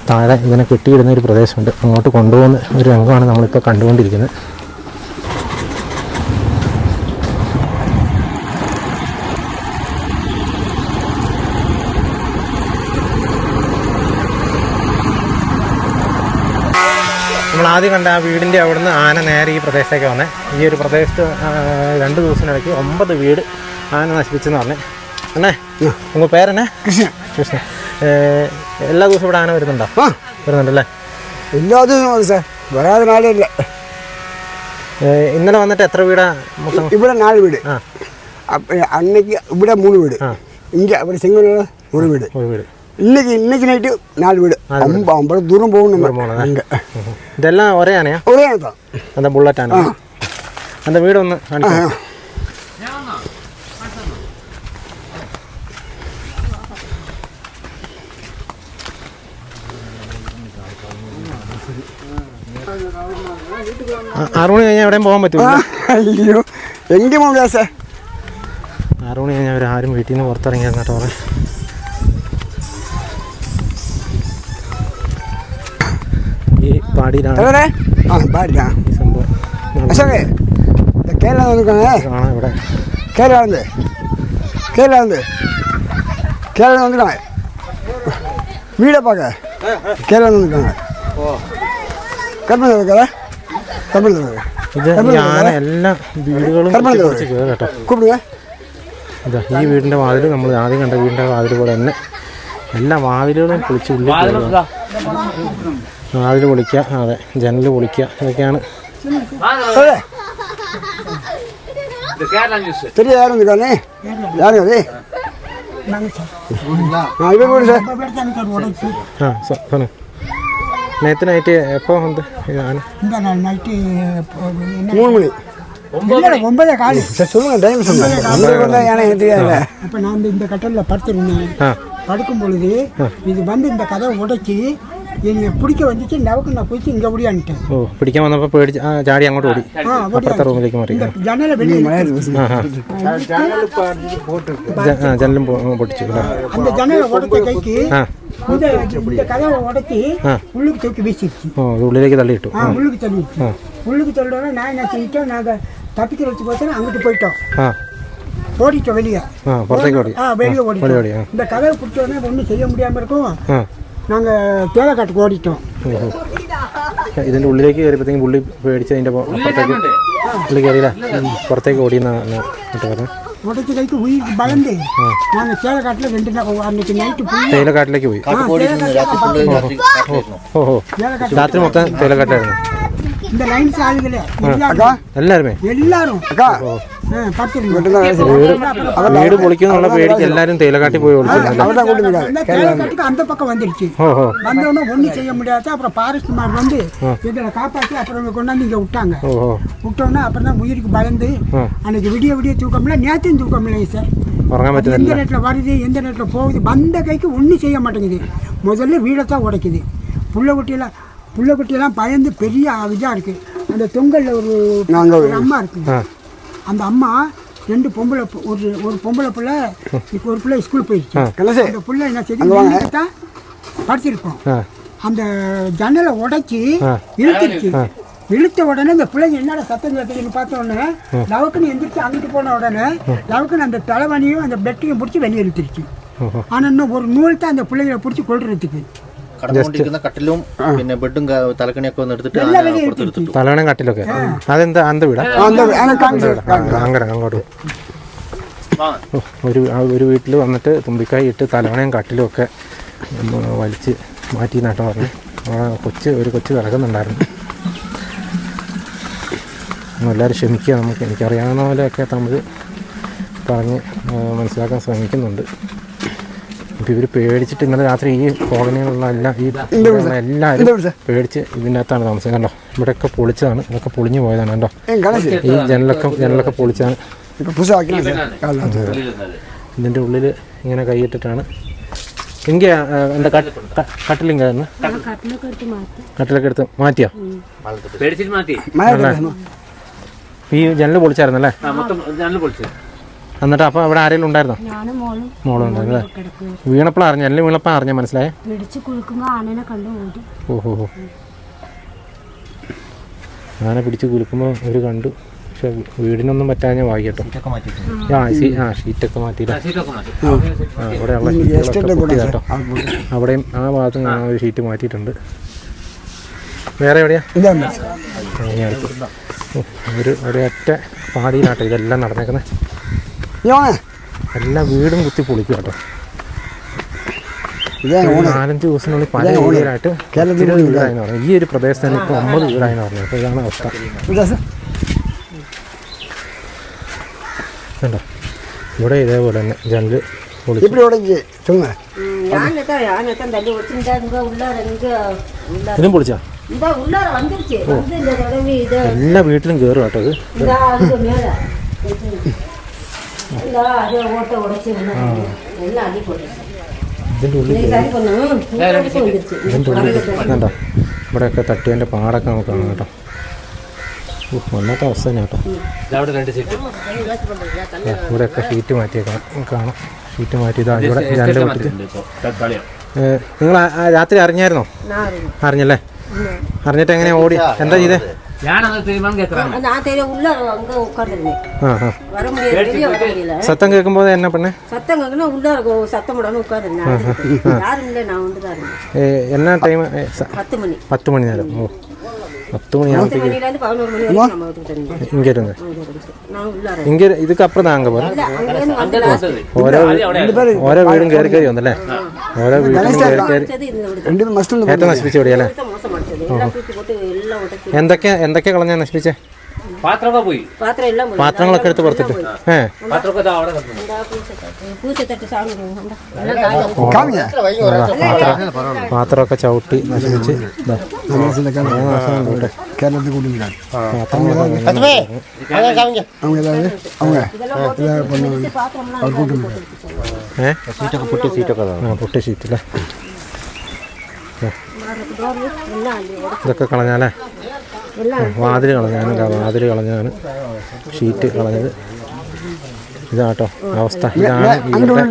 താഴെ ഇതിനെ കെട്ടിയിടുന്ന ഒരു പ്രദേശമുണ്ട്, അങ്ങോട്ട് കൊണ്ടുപോകുന്ന ഒരു രംഗമാണ് നമ്മളിപ്പോൾ കണ്ടുകൊണ്ടിരിക്കുന്നത്. നമ്മൾ ആദ്യം കണ്ട ആ വീടിൻ്റെ അവിടുന്ന് ആന നേരെ ഈ പ്രദേശത്തേക്ക് വന്നേ. ഈ ഒരു പ്രദേശത്ത് 2 ദിവസത്തിനിടയ്ക്ക് 9 വീട് ആന നശിപ്പിച്ചെന്ന് പറഞ്ഞേ. അണ്ണേ നിങ്ങൾ പേരെന്നെ? കൃഷ്ണൻ. എല്ലാ ദിവസവും ഇവിടെ ആന വരുന്നുണ്ടോ? വരുന്നുണ്ടല്ലേ? എല്ലാ ദിവസവും സാർ, വരാതെ നാളില്ല. ഇന്നലെ വന്നിട്ട് എത്ര വീടാ മൊത്തം? ഇവിടെ 4 വീട്. അന്നേക്ക് ഇവിടെ 3 വീട്. ഇங்கே ഇവിടെ ചെങ്ങലുള്ള 1 വീട്. 1 വീട്. இன்னைக்கு நைட்டு 4 வீடு. ரொம்ப தூரம் போகணும். ഇതെല്ലാം ഒരേ ആനയാ? ஒரே ஆனை தான். அந்த ബുള്ളറ്റ് ആന. அந்த വീട് ഒന്ന് കാണിക്കാം. ആറ് മണി കഴിഞ്ഞാൽ എവിടെയും പോകാൻ പറ്റുമോ? അയ്യോ എங்கே പോകാം സാർ. 6 മണി കഴിഞ്ഞാൽ അവരാരും വീട്ടിൽ നിന്ന് പുറത്തിറങ്ങിയാൽ കേട്ടോ. ഈ പാടിയിലാണ് ഈ സംഭവം கேரளா வந்துருக்காங்க. കാണാം ഇവിടെ. கேரளா வந்துருக்காங்க வீடை பார்க்க. கேரளா வந்துருக்காங்க. ഇത് ഈ ആന എല്ലാ വീടുകളും കുറിച്ച് കയറും കേട്ടോ. கூப்பிடுங்க. ഇതാ ഈ വീടിൻ്റെ വാതിൽ, നമ്മൾ ആദ്യം കണ്ട വീടിൻ്റെ വാതിൽ പോലെ തന്നെ എല്ലാ വാതിലുകളും പൊളിച്ച് ഉള്ളിൽ കയറുക. വാതിൽ പൊളിക്കുക, അതെ, ജനൽ പൊളിക്കുക, ഇതൊക്കെയാണ്. தெரிய யாரும் இருக்கானே? யாரும் அது இவர் கூட சார். ആ சொன்னு நேற்று நைட்டு எப்போ வந்து ஆன? இந்த நாள் நைட்டு 3 மணி. 9 காலி. சார் சொல்லுங்கள், டைம் சொல்லுங்கள். யானை தெரியாதுல்ல. அப்போ நான் இந்த கட்டலில் படுத்துருந்தேன். படுக்கும் பொழுது இது வந்து இந்த கதவை உடைச்சி என்னை பிடிக்க வந்துச்சு. லவக்கு நான் போயிட்டு இங்கே ஓடியான்ட்டேன். ഓ, പിടിക്കാൻ വന്നപ്പോൾ പേടിച്ച് ചാടി അങ്ങോട്ട് ഓടി അപ്പുറത്തെ റൂമിലേക്ക് മാറി. ജനല வெளியே ജനലും പൊട്ടിച്ചു. அந்த ஜன்னலை உடைச்ச கைக்கு இந்த கதவை உடைச்சி உள்ளுக்கு தூக்கி வீசிடுச்சு. ഓ, അത് ഉള്ളിലേക്ക് തള്ളിയിട്ടു. உள்ளுக்கு தள்ளிடுச்சு. உள்ளுக்கு தள்ளிட்டோன்னா நான் என்ன செஞ்சிட்டோம், நாங்கள் தப்பிக்கிற வச்சு பார்த்தோன்னா அங்கிட்டு போயிட்டோம். ஓடிட்டோம் வெளியே. പുറത്തേക്ക് ഓടി. வெளியே ஓடிட்டோம். இந்த கதவை பிடிச்சோடனே ஒன்றும் செய்ய முடியாமல் இருக்கும். நாங்கள் தேவைக்காட்டுக்கு ஓடிட்டோம். ഇതിൻ്റെ ഉള്ളിലേക്ക് കയറിയപ്പോഴത്തേക്കും പുള്ളി പേടിച്ച് അതിൻ്റെ അപ്പുറത്തേക്ക് പുള്ളി കയറിയില്ല, പുറത്തേക്ക് ഓടിയെന്നാണ് പറഞ്ഞു. உடச்சி கைக்கு உயிருக்கு பயந்து நாங்கள் சேலக்காட்டில் 2 நாள் அன்னைக்கு நைட்டு போய் തേയിലക്കാട്ടിലേക്ക് പോയി. ഓഹോ, രാത്രി മൊത്തം തേയിലക്കാട്ടായിരുന്നു. இந்த லைன்ஸ் ஆளுகளே എല്ലാരുമേ எல்லாரும் വീട് പൊളിക്കുന്നുള്ള പേടിക്ക് എല്ലാരും തേയിലക്കാട്ടിൽ പോയി தேயிலக்காட்டுக்கு அந்த பக்கம் வந்துருச்சு. வந்தோடனே ஒன்றும் செய்ய முடியாது. அப்புறம் ஃபாரஸ்ட் மார் வந்து இதில் காப்பாற்றி அப்புறம் கொண்டாந்து இங்கே விட்டாங்க. விட்டோன்னா அப்புறம் தான் உயிருக்கு பயந்து அன்னைக்கு விடிய தூக்கமில்லை, நேற்றையும் தூக்கமில்லை சார். எந்த நேரத்தில் வருது, எந்த நேரத்தில் போகுது, வந்த கைக்கு ஒன்றும் செய்ய மாட்டேங்குது. முதல்ல வீடைத்தான் உடைக்குது. புள்ளக்குட்டியெல்லாம் பயந்து பெரிய இதாக இருக்குது. அந்த தொங்கலில் ஒரு அம்மா இருக்குங்க. அந்த அம்மா 2 பொம்பளை ஒரு பொம்பளை பிள்ளை இப்போ ஒரு பிள்ளை ஸ்கூல் போயிடுச்சு. அந்த பிள்ளை என்ன செய்து தான் படிச்சிருக்கோம். அந்த ஜன்னலை உடைச்சி இழுத்துருச்சு. இழுத்த உடனே இந்த பிள்ளைங்க என்னடா சத்தம் கேட்டதுன்னு பார்த்த உடனே லவக்குன்னு எந்திரிச்சு அங்கிட்டு போன உடனே லவக்குன்னு அந்த தலைவனியும் அந்த பெட்டையும் பிடிச்சி வெளியே இழுத்துருச்சு. ஆனால் இன்னும் ஒரு நூல் தான் அந்த பிள்ளைங்களை பிடிச்சி கொள்றதுக்கு. കട്ടിലും പിന്നെ ബെഡും തലക്കണിയൊക്കെ ഒന്ന് എടുത്തിട്ട് തലവണം കട്ടിലൊക്കെ അതെന്താ അന്ത വീടാ അങ്ങനെ അങ്ങോട്ട് ഒരു വീട്ടിൽ വന്നിട്ട് തുമ്പിക്കായി ഇട്ട് തലവണയും കട്ടിലും ഒക്കെ വലിച്ച് മാറ്റി നട്ടോ പറഞ്ഞു. ഒരു കൊച്ചു കിടക്കുന്നുണ്ടായിരുന്നു. എല്ലാവരും ക്ഷമിക്കുക, എനിക്കറിയാവുന്ന പോലെയൊക്കെ തമിഴ് പറഞ്ഞ് മനസ്സിലാക്കാൻ ശ്രമിക്കുന്നുണ്ട്. അപ്പോൾ ഇവർ പേടിച്ചിട്ട് ഇന്നലെ രാത്രി ഈ കോളനിയിലുള്ള എല്ലാവരും പേടിച്ച് ഇതിൻ്റെ അകത്താണ് താമസം. കണ്ടോ ഇവിടെയൊക്കെ പൊളിച്ചതാണ്, ഇതൊക്കെ പൊളിഞ്ഞു പോയതാണ്. കണ്ടോ ഈ ജനലൊക്കെ പൊളിച്ചാണ്. ഇതിൻ്റെ ഉള്ളിൽ ഇങ്ങനെ കൈയിട്ടിട്ടാണ്. എങ്കിൽ എന്താ കട്ടിലിങ്ങനെ കട്ടിലൊക്കെ എടുത്ത് മാറ്റിയോ? ഈ ജനൽ പൊളിച്ചായിരുന്നല്ലേ? എന്നിട്ട് അപ്പോൾ അവിടെ ആരെങ്കിലും ഉണ്ടായിരുന്നോ? മോളും ഉണ്ടായിരുന്നല്ലേ? വീണപ്പോൾ അറിഞ്ഞ ജനൽ വീണപ്പോൾ അറിഞ്ഞ മനസ്സിലായേ? ഓഹോ ആന പിടിച്ച് കുലുക്കുമ്പോൾ ഒരു കണ്ടു. പക്ഷെ വീടിനൊന്നും പറ്റാഞ്ഞ ഭാഗ്യട്ടോ. ഷീറ്റൊക്കെ മാറ്റിയില്ല. അവിടെയുള്ള ഷീറ്റുകളൊക്കെ പൊട്ടി കേട്ടോ. അവിടെയും ആ ഭാഗത്തും കാണാൻ ഒരു ഷീറ്റ് മാറ്റിയിട്ടുണ്ട്. വേറെ എവിടെയാ? ഒരൊറ്റ പാടിയിലാട്ടോ ഇതെല്ലാം നടന്നേക്കുന്നത്. എല്ലാ വീടും കുത്തി പൊളിക്കും കേട്ടോ. 4-5 ദിവസത്തിനുള്ളിൽ പല ഏരിയയിലായിട്ട് വീടായെന്ന് പറഞ്ഞു. ഈ ഒരു പ്രദേശത്ത് തന്നെ ഇപ്പോൾ 9 വീടായെന്ന് പറഞ്ഞു. അപ്പോൾ ഇതാണ് അവസ്ഥ. കണ്ടോ ഇവിടെ ഇതേപോലെ തന്നെ ജനല് പൊളിച്ചു. ഇതും പൊളിച്ചാ എല്ലാ വീട്ടിലും കയറും കേട്ടോ. ഇത് ഇതിൻ്റെ ഉള്ളിൽ കണ്ടോ ഇവിടെയൊക്കെ തട്ടിയതിൻ്റെ പാടൊക്കെ നമുക്ക് കാണാം കേട്ടോ. ഒന്നാമത്തെ അവസ്ഥ തന്നെ കേട്ടോ. ഇവിടെയൊക്കെ ഷീറ്റ് മാറ്റിയേക്കാം കാണാം. ഷീറ്റ് മാറ്റി ഇതാ ഇവിടെ ജനൽ പൊട്ടിച്ച്. നിങ്ങൾ രാത്രി അറിഞ്ഞായിരുന്നോ? അറിഞ്ഞല്ലേ? അറിഞ്ഞിട്ട് എങ്ങനെയാ ഓടി? എന്താ ചെയ്തേ? சத்தம் கேட்கும் போது என்ன பண்ண? சத்தம் கேட்கணும் உள்ள சத்தம் போடாம உட்கார்ந்தேன். யாரும் இல்லை, நான் வந்து தான் இருந்தேன். என்ன டைம்? 10 மணி. 10 மணி நேரம். ஓ 10 மணி ஆகும்போது 11 மணி வரைக்கும் நம்ம வந்துட்டோம். இங்க இருங்க. நான் உள்ள இங்க இதுக்கு அப்புறம் தான் அங்க போறோம். ഓരോ വീടും കയറി കയറി വന്നല്ലേ? ഓരോ വീടും കയറി കയറി ഏറ്റവും നശിപ്പിച്ച എവിടെയല്ലേ? എന്തൊക്കെ കളഞ്ഞാ നശിപ്പിച്ചേ? പാത്രങ്ങളൊക്കെ എടുത്ത് പുറത്തിട്ട് പാത്രമൊക്കെ ചവിട്ടി നശിപ്പിച്ച് പൊട്ടിയ ഷീറ്റല്ലേ? ഇതൊക്കെ കളഞ്ഞാലേ? വാതിൽ കളഞ്ഞാണ് ഷീറ്റ് കളഞ്ഞത്. ഇതാട്ടോ അവസ്ഥ. ഇതാണ് ഇവിടുത്തെ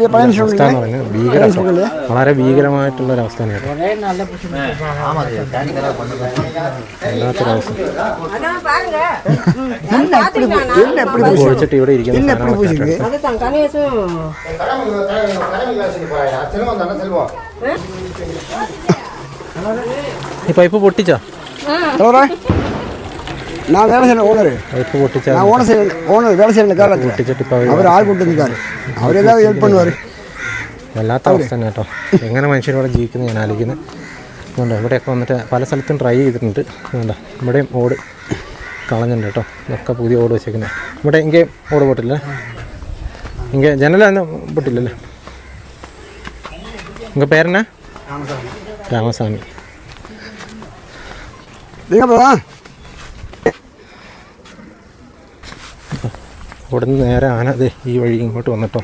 അവസ്ഥ എന്ന് പറയുന്നത്. വളരെ ഭീകരമായിട്ടുള്ളൊരവസ്ഥ തന്നെയാണ്. വല്ലാത്തൊരവസ്ഥ. പൊളിച്ചിട്ട് ഇവിടെ ഇരിക്കുന്ന ഈ പൈപ്പ് പൊട്ടിച്ചോ? நான் வேலை செய்யணும் ஓனர். பைப்பு பொட்டிச்சா? நான் ஓனர் வேலை செய்யணும் காரணம் പൊട്ടിച്ചിട്ട് அவர் ஆள் கொண்டு இருக்காரு. அவர் ஏதாவது ஹெல்ப் பண்ணுவார். വല്ലാത്ത അവസ്ഥ തന്നെ കേട്ടോ. എങ്ങനെ മനുഷ്യരോടെ ജീവിക്കുന്നത് ഞാൻ ആലോചിക്കുന്നത്. അതുകൊണ്ട് ഇവിടെയൊക്കെ വന്നിട്ട് പല സ്ഥലത്തും ട്രൈ ചെയ്തിട്ടുണ്ട്. അതുകൊണ്ടാ ഇവിടെയും ഓട് കളഞ്ഞിട്ടുണ്ട് കേട്ടോ. ഇതൊക്കെ പുതിയ ഓട് വെച്ചേക്കുന്നത്. ഇവിടെ എങ്കിൽ ഓട് പൊട്ടില്ല. എങ്കിൽ ജനലൊന്നും പൊട്ടില്ലല്ലേ? എങ്കിൽ പേരെന്നാ? രാമസ്വാമി. ഇവിടെ നിന്ന് നേരെ ആന അതെ ഈ വഴി ഇങ്ങോട്ട് വന്നിട്ടോ.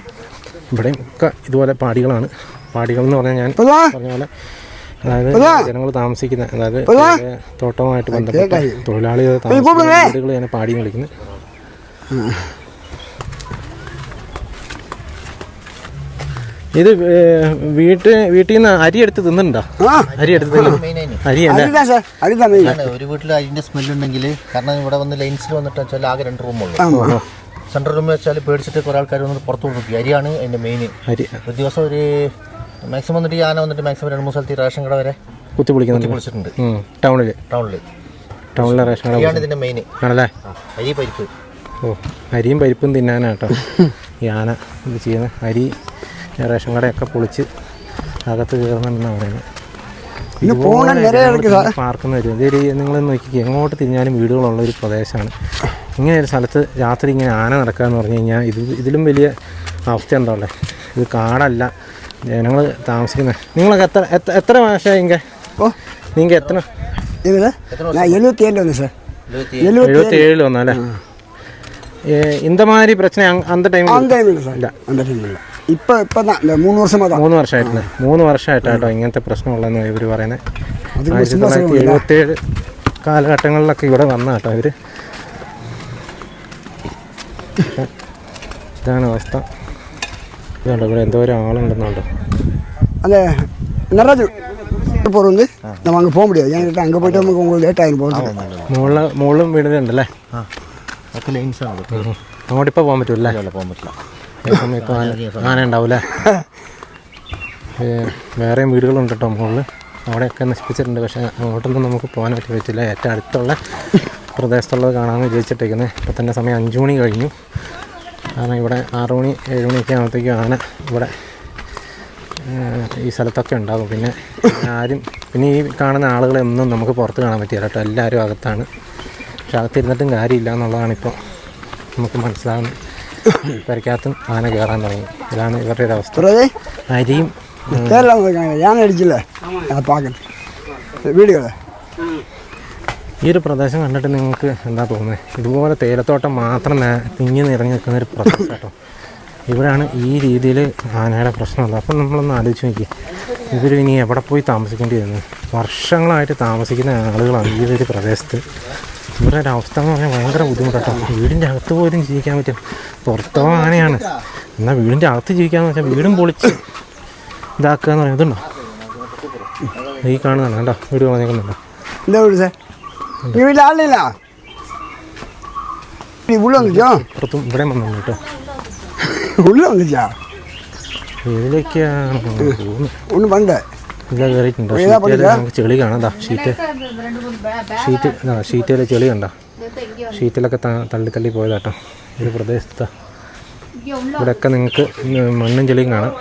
ഇവിടെയും ഒക്കെ ഇതുപോലെ പാടികളാണ്. പാടികൾ എന്ന് പറഞ്ഞാൽ ഞാൻ പറഞ്ഞ പോലെ അതായത് ജനങ്ങൾ താമസിക്കുന്ന, അതായത് തോട്ടവുമായിട്ട് ബന്ധപ്പെട്ട തൊഴിലാളികൾ താമസിക്കുന്ന വീടുകൾ ഞാൻ പാടി വിളിക്കുന്നത്. ഇത് വീട്ടിൽ നിന്ന് അരി എടുത്ത് തിന്നുന്നുണ്ടോ? അരി എടുത്ത് അരി അരിതാ സാർ അരിതാ മെയിൻ. ഒരു വീട്ടിൽ അരിൻ്റെ സ്മെല്ലുണ്ടെങ്കിൽ, കാരണം ഇവിടെ വന്ന് ലൈൻസിൽ വന്നിട്ട് വെച്ചാൽ ആകെ 2 റൂമുള്ളൂ. സെൻട്രൽ റൂമിൽ വെച്ചാൽ പേടിച്ചിട്ട് കുറേ ആൾക്കാർ വന്നിട്ട് പുറത്തു കൊടുക്കും. അരിയാണ് അതിൻ്റെ മെയിൻ. അരി ഒരു ദിവസം ഒരു മാക്സിമം വന്നിട്ട് ഈ ആന വന്നിട്ട് മാക്സിമം 2-3 സ്ഥലത്ത് റേഷൻ കട വരെ കുത്തി വിളിച്ചിട്ടുണ്ട്. ടൗണിലെ റേഷൻ കട അരിയാണ് ഇതിൻ്റെ മെയിൻ ആണല്ലേ? അരി പരിപ്പ്. ഓ, അരിയും പരിപ്പും തിന്നാനാട്ടോ ഈ ആന ഇത് ചെയ്യുന്നത്. അരി റേഷൻ കടയൊക്കെ പൊളിച്ച് അകത്ത് കയറുന്നുണ്ടെന്നാണ് പറയുന്നത്. പാർക്കുന്ന വരും. ഇതൊരു നിങ്ങൾ നോക്കി എങ്ങോട്ട് തിരിഞ്ഞാലും വീടുകളുള്ള ഒരു പ്രദേശമാണ്. ഇങ്ങനെ ഒരു സ്ഥലത്ത് രാത്രി ഇങ്ങനെ ആന നടക്കുക എന്ന് പറഞ്ഞു കഴിഞ്ഞാൽ ഇതിലും വലിയ അവസ്ഥ ഉണ്ടല്ലേ. ഇത് കാടല്ല, ജനങ്ങൾ താമസിക്കുന്നത്. നിങ്ങളൊക്കെ എത്ര മാസമായി നിങ്ങൾ എത്ര? 77 വന്നല്ലേ? இந்த மாதிரி பிரச்சனை அந்த ടൈമിൽ ഇല്ല. ഇപ്പം 3 വർഷമായിട്ടില്ല. 3 വർഷമായിട്ടാട്ടോ ഇങ്ങനത്തെ പ്രശ്നമുള്ളതെന്ന് ഇവർ പറയുന്നത്. 1977 കാലഘട്ടങ്ങളിലൊക്കെ ഇവിടെ വന്ന കേട്ടോ ഇവർ. ഇതാണ് അവസ്ഥ. ഇതുണ്ടോ ഇവിടെ എന്തോരം ആളുണ്ടെന്നുണ്ടോ? അതെ നിറഞ്ഞു போகிறது நம்ம அங்கே போக முடியாது. ஏன்கிட்ட அங்கே போய்ட்டு நமக்கு உங்களுக்கு லேட் ஆகிடும் போகிறது. മുകളിലും വീടുണ്ടല്ലേ? ഒക്കെ ലൈൻസാണ്. അങ്ങോട്ടിപ്പോൾ പോകാൻ പറ്റില്ല. പോകാൻ പറ്റില്ല. ഈ സമയത്ത് ആന ഉണ്ടാവില്ലേ? വേറെയും വീടുകളുണ്ട് കേട്ടോ മുകളിൽ. അവിടെയൊക്കെ നശിപ്പിച്ചിട്ടുണ്ട്. പക്ഷേ അങ്ങോട്ടൊന്നും നമുക്ക് പോകാൻ പറ്റില്ല. ഏറ്റവും അടുത്തുള്ള പ്രദേശത്തുള്ളത് കാണാമെന്ന് വിചാരിച്ചിട്ടേക്കുന്നത്. ഇപ്പോൾ തന്നെ സമയം 5 മണി കഴിഞ്ഞു. കാരണം ഇവിടെ 6 മണി 7 മണിയൊക്കെ ആകുമ്പോഴത്തേക്കും ആന ഇവിടെ ഈ സ്ഥലത്തൊക്കെ ഉണ്ടാകും. പിന്നെ ഈ കാണുന്ന ആളുകളെ ഒന്നും നമുക്ക് പുറത്ത് കാണാൻ പറ്റില്ല കേട്ടോ. എല്ലാവരും അകത്താണ്. പക്ഷെ അകത്തിരുന്നിട്ടും കാര്യമില്ല എന്നുള്ളതാണിപ്പോൾ നമുക്ക് മനസ്സിലാകുന്നത്. പെരക്കകത്തും ആന കയറാൻ തുടങ്ങി. ഇതാണ് ഇവരുടെ ഒരു അവസ്ഥ. അരിയും ഈ ഒരു പ്രദേശം കണ്ടിട്ട് നിങ്ങൾക്ക് എന്താ തോന്നുന്നത്? ഇതുപോലെ തേയിലത്തോട്ടം മാത്രം തിങ്ങി നിറഞ്ഞു നിൽക്കുന്ന ഒരു പ്രദേശം കേട്ടോ. ഇവിടെയാണ് ഈ രീതിയിൽ ആനയുടെ പ്രശ്നമുള്ളത്. അപ്പം നമ്മളൊന്ന് ആലോചിച്ച് നോക്കി, ഇവർ ഇനി എവിടെ പോയി താമസിക്കേണ്ടി വരുന്നത്? വർഷങ്ങളായിട്ട് താമസിക്കുന്ന ആളുകളാണ് ഈ ഒരു പ്രദേശത്ത്. ഇവരുടെ ഒരു അവസ്ഥ എന്ന് പറഞ്ഞാൽ ഭയങ്കര ബുദ്ധിമുട്ടാട്ടോ. വീടിൻ്റെ അകത്ത് പോലും ജീവിക്കാൻ പറ്റും. പുറത്തോ ആനയാണ്, എന്നാൽ വീടിൻ്റെ അകത്ത് ജീവിക്കാമെന്ന് വെച്ചാൽ വീടും പൊളിച്ച് ഇതാക്കുക എന്ന് പറയുന്നത്. ഇതുണ്ടോ ഈ കാണുന്നതാണ് കേട്ടോ വീട് പറഞ്ഞേക്കുന്നുണ്ടോ? എന്താ വീട് സാർ? ഈ വീട്ടിൽ ആളില്ല. പുറത്തും ഇവിടെ വന്നു കേട്ടോ. ഇതിലേക്കാണ് ഒന്നും പണ്ട് ഇല്ല കയറിയിട്ടുണ്ടോ? നമുക്ക് ചെളി കാണാം. ഷീറ്റിലെ ചെളി കണ്ടോ? ഷീറ്റിലൊക്കെ തള്ളി പോയതാട്ടോ. ഒരു പ്രദേശത്താ. ഇവിടെയൊക്കെ നിങ്ങൾക്ക് മണ്ണും ചെളിയും കാണാം.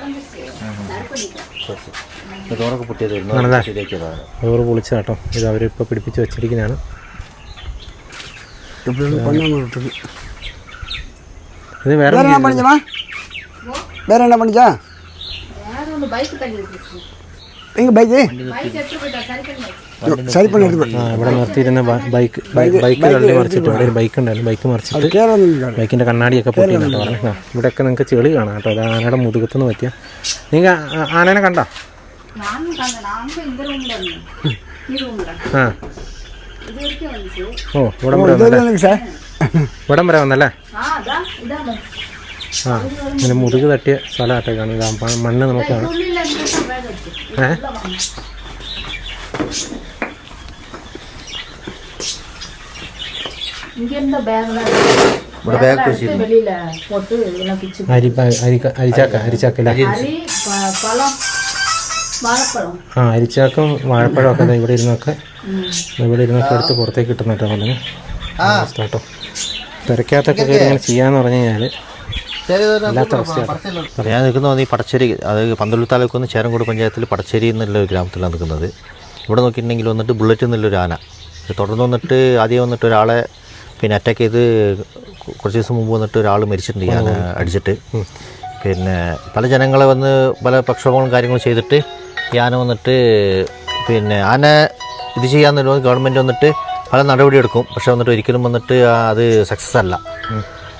ആണല്ലേ? ഡോറ് പൊളിച്ചതാട്ടോ. ഇത് അവരിപ്പോൾ പിടിപ്പിച്ച് വെച്ചിരിക്കുന്നതാണ്. ഇത് വേറെ என்ன பண்ணிச்சா எங்க பைக்கு சரி பண்ணி ഇവിടെ നിർത്തിയിരുന്ന ബൈക്ക് തള്ളി മറിച്ചിട്ട് ഇവിടെ ഒരു ബൈക്ക് ഉണ്ടായിരുന്നു. ബൈക്ക് മറിച്ചിട്ട് ബൈക്കിൻ്റെ കണ്ണാടിയൊക്കെ പൊട്ടിയിട്ടോ പറഞ്ഞു. ഇവിടെയൊക്കെ നിങ്ങൾക്ക് ചെളി കാണാം കേട്ടോ. അത് ആനയുടെ മുതുകത്തുനിന്ന് പറ്റിയ. നിങ്ങൾ ആനേനെ കണ്ടോ? ആ ഓ ഇവിടം വരെ വന്നല്ലേ? ആ ഇങ്ങനെ മുതുക് തട്ടിയ സ്ഥലമായിട്ടേ കാണുക. മണ്ണ് നമുക്ക് കാണാം. അരിച്ചാക്കല്ലേ? ആ അരിച്ചാക്കും വാഴപ്പഴം ഒക്കെ ഇവിടെ ഇരുന്നൊക്കെ എടുത്ത് പുറത്തേക്ക് കിട്ടുന്നിട്ടോ പറഞ്ഞു കേട്ടോ. തിരക്കകത്തൊക്കെ കയറി ഇങ്ങനെ ചെയ്യാന്ന് പറഞ്ഞു കഴിഞ്ഞാൽ വല്ലാത്ത അവസ്ഥയാണ്. ഞാൻ നിൽക്കുന്നത് ഈ പടച്ചേരി, അതായത് പന്തല്ലൂർ താലൂക്ക് വന്ന് ചേരങ്കോട് പഞ്ചായത്തിൽ പടച്ചേരി എന്നുള്ള ഒരു ഗ്രാമത്തിലാണ് നിൽക്കുന്നത്. ഇവിടെ നോക്കിയിട്ടുണ്ടെങ്കിൽ വന്നിട്ട് ബുള്ളറ്റ് എന്നുള്ളൊരു ആന തുടർന്ന് വന്നിട്ട് ആദ്യം വന്നിട്ട് ഒരാളെ പിന്നെ അറ്റാക്ക് ചെയ്ത് കുറച്ച് ദിവസം മുമ്പ് വന്നിട്ട് ഒരാൾ മരിച്ചിട്ടുണ്ട് ഈ ആന അടിച്ചിട്ട്. പിന്നെ പല ജനങ്ങളെ വന്ന് പല പ്രക്ഷോഭങ്ങളും കാര്യങ്ങളും ചെയ്തിട്ട് ഈ ആന വന്നിട്ട് പിന്നെ ആന ഇത് ചെയ്യാമെന്നല്ലോ ഗവൺമെൻറ് വന്നിട്ട് പല നടപടിയെടുക്കും. പക്ഷേ വന്നിട്ട് ഒരിക്കലും വന്നിട്ട് അത് സക്സസ് അല്ല.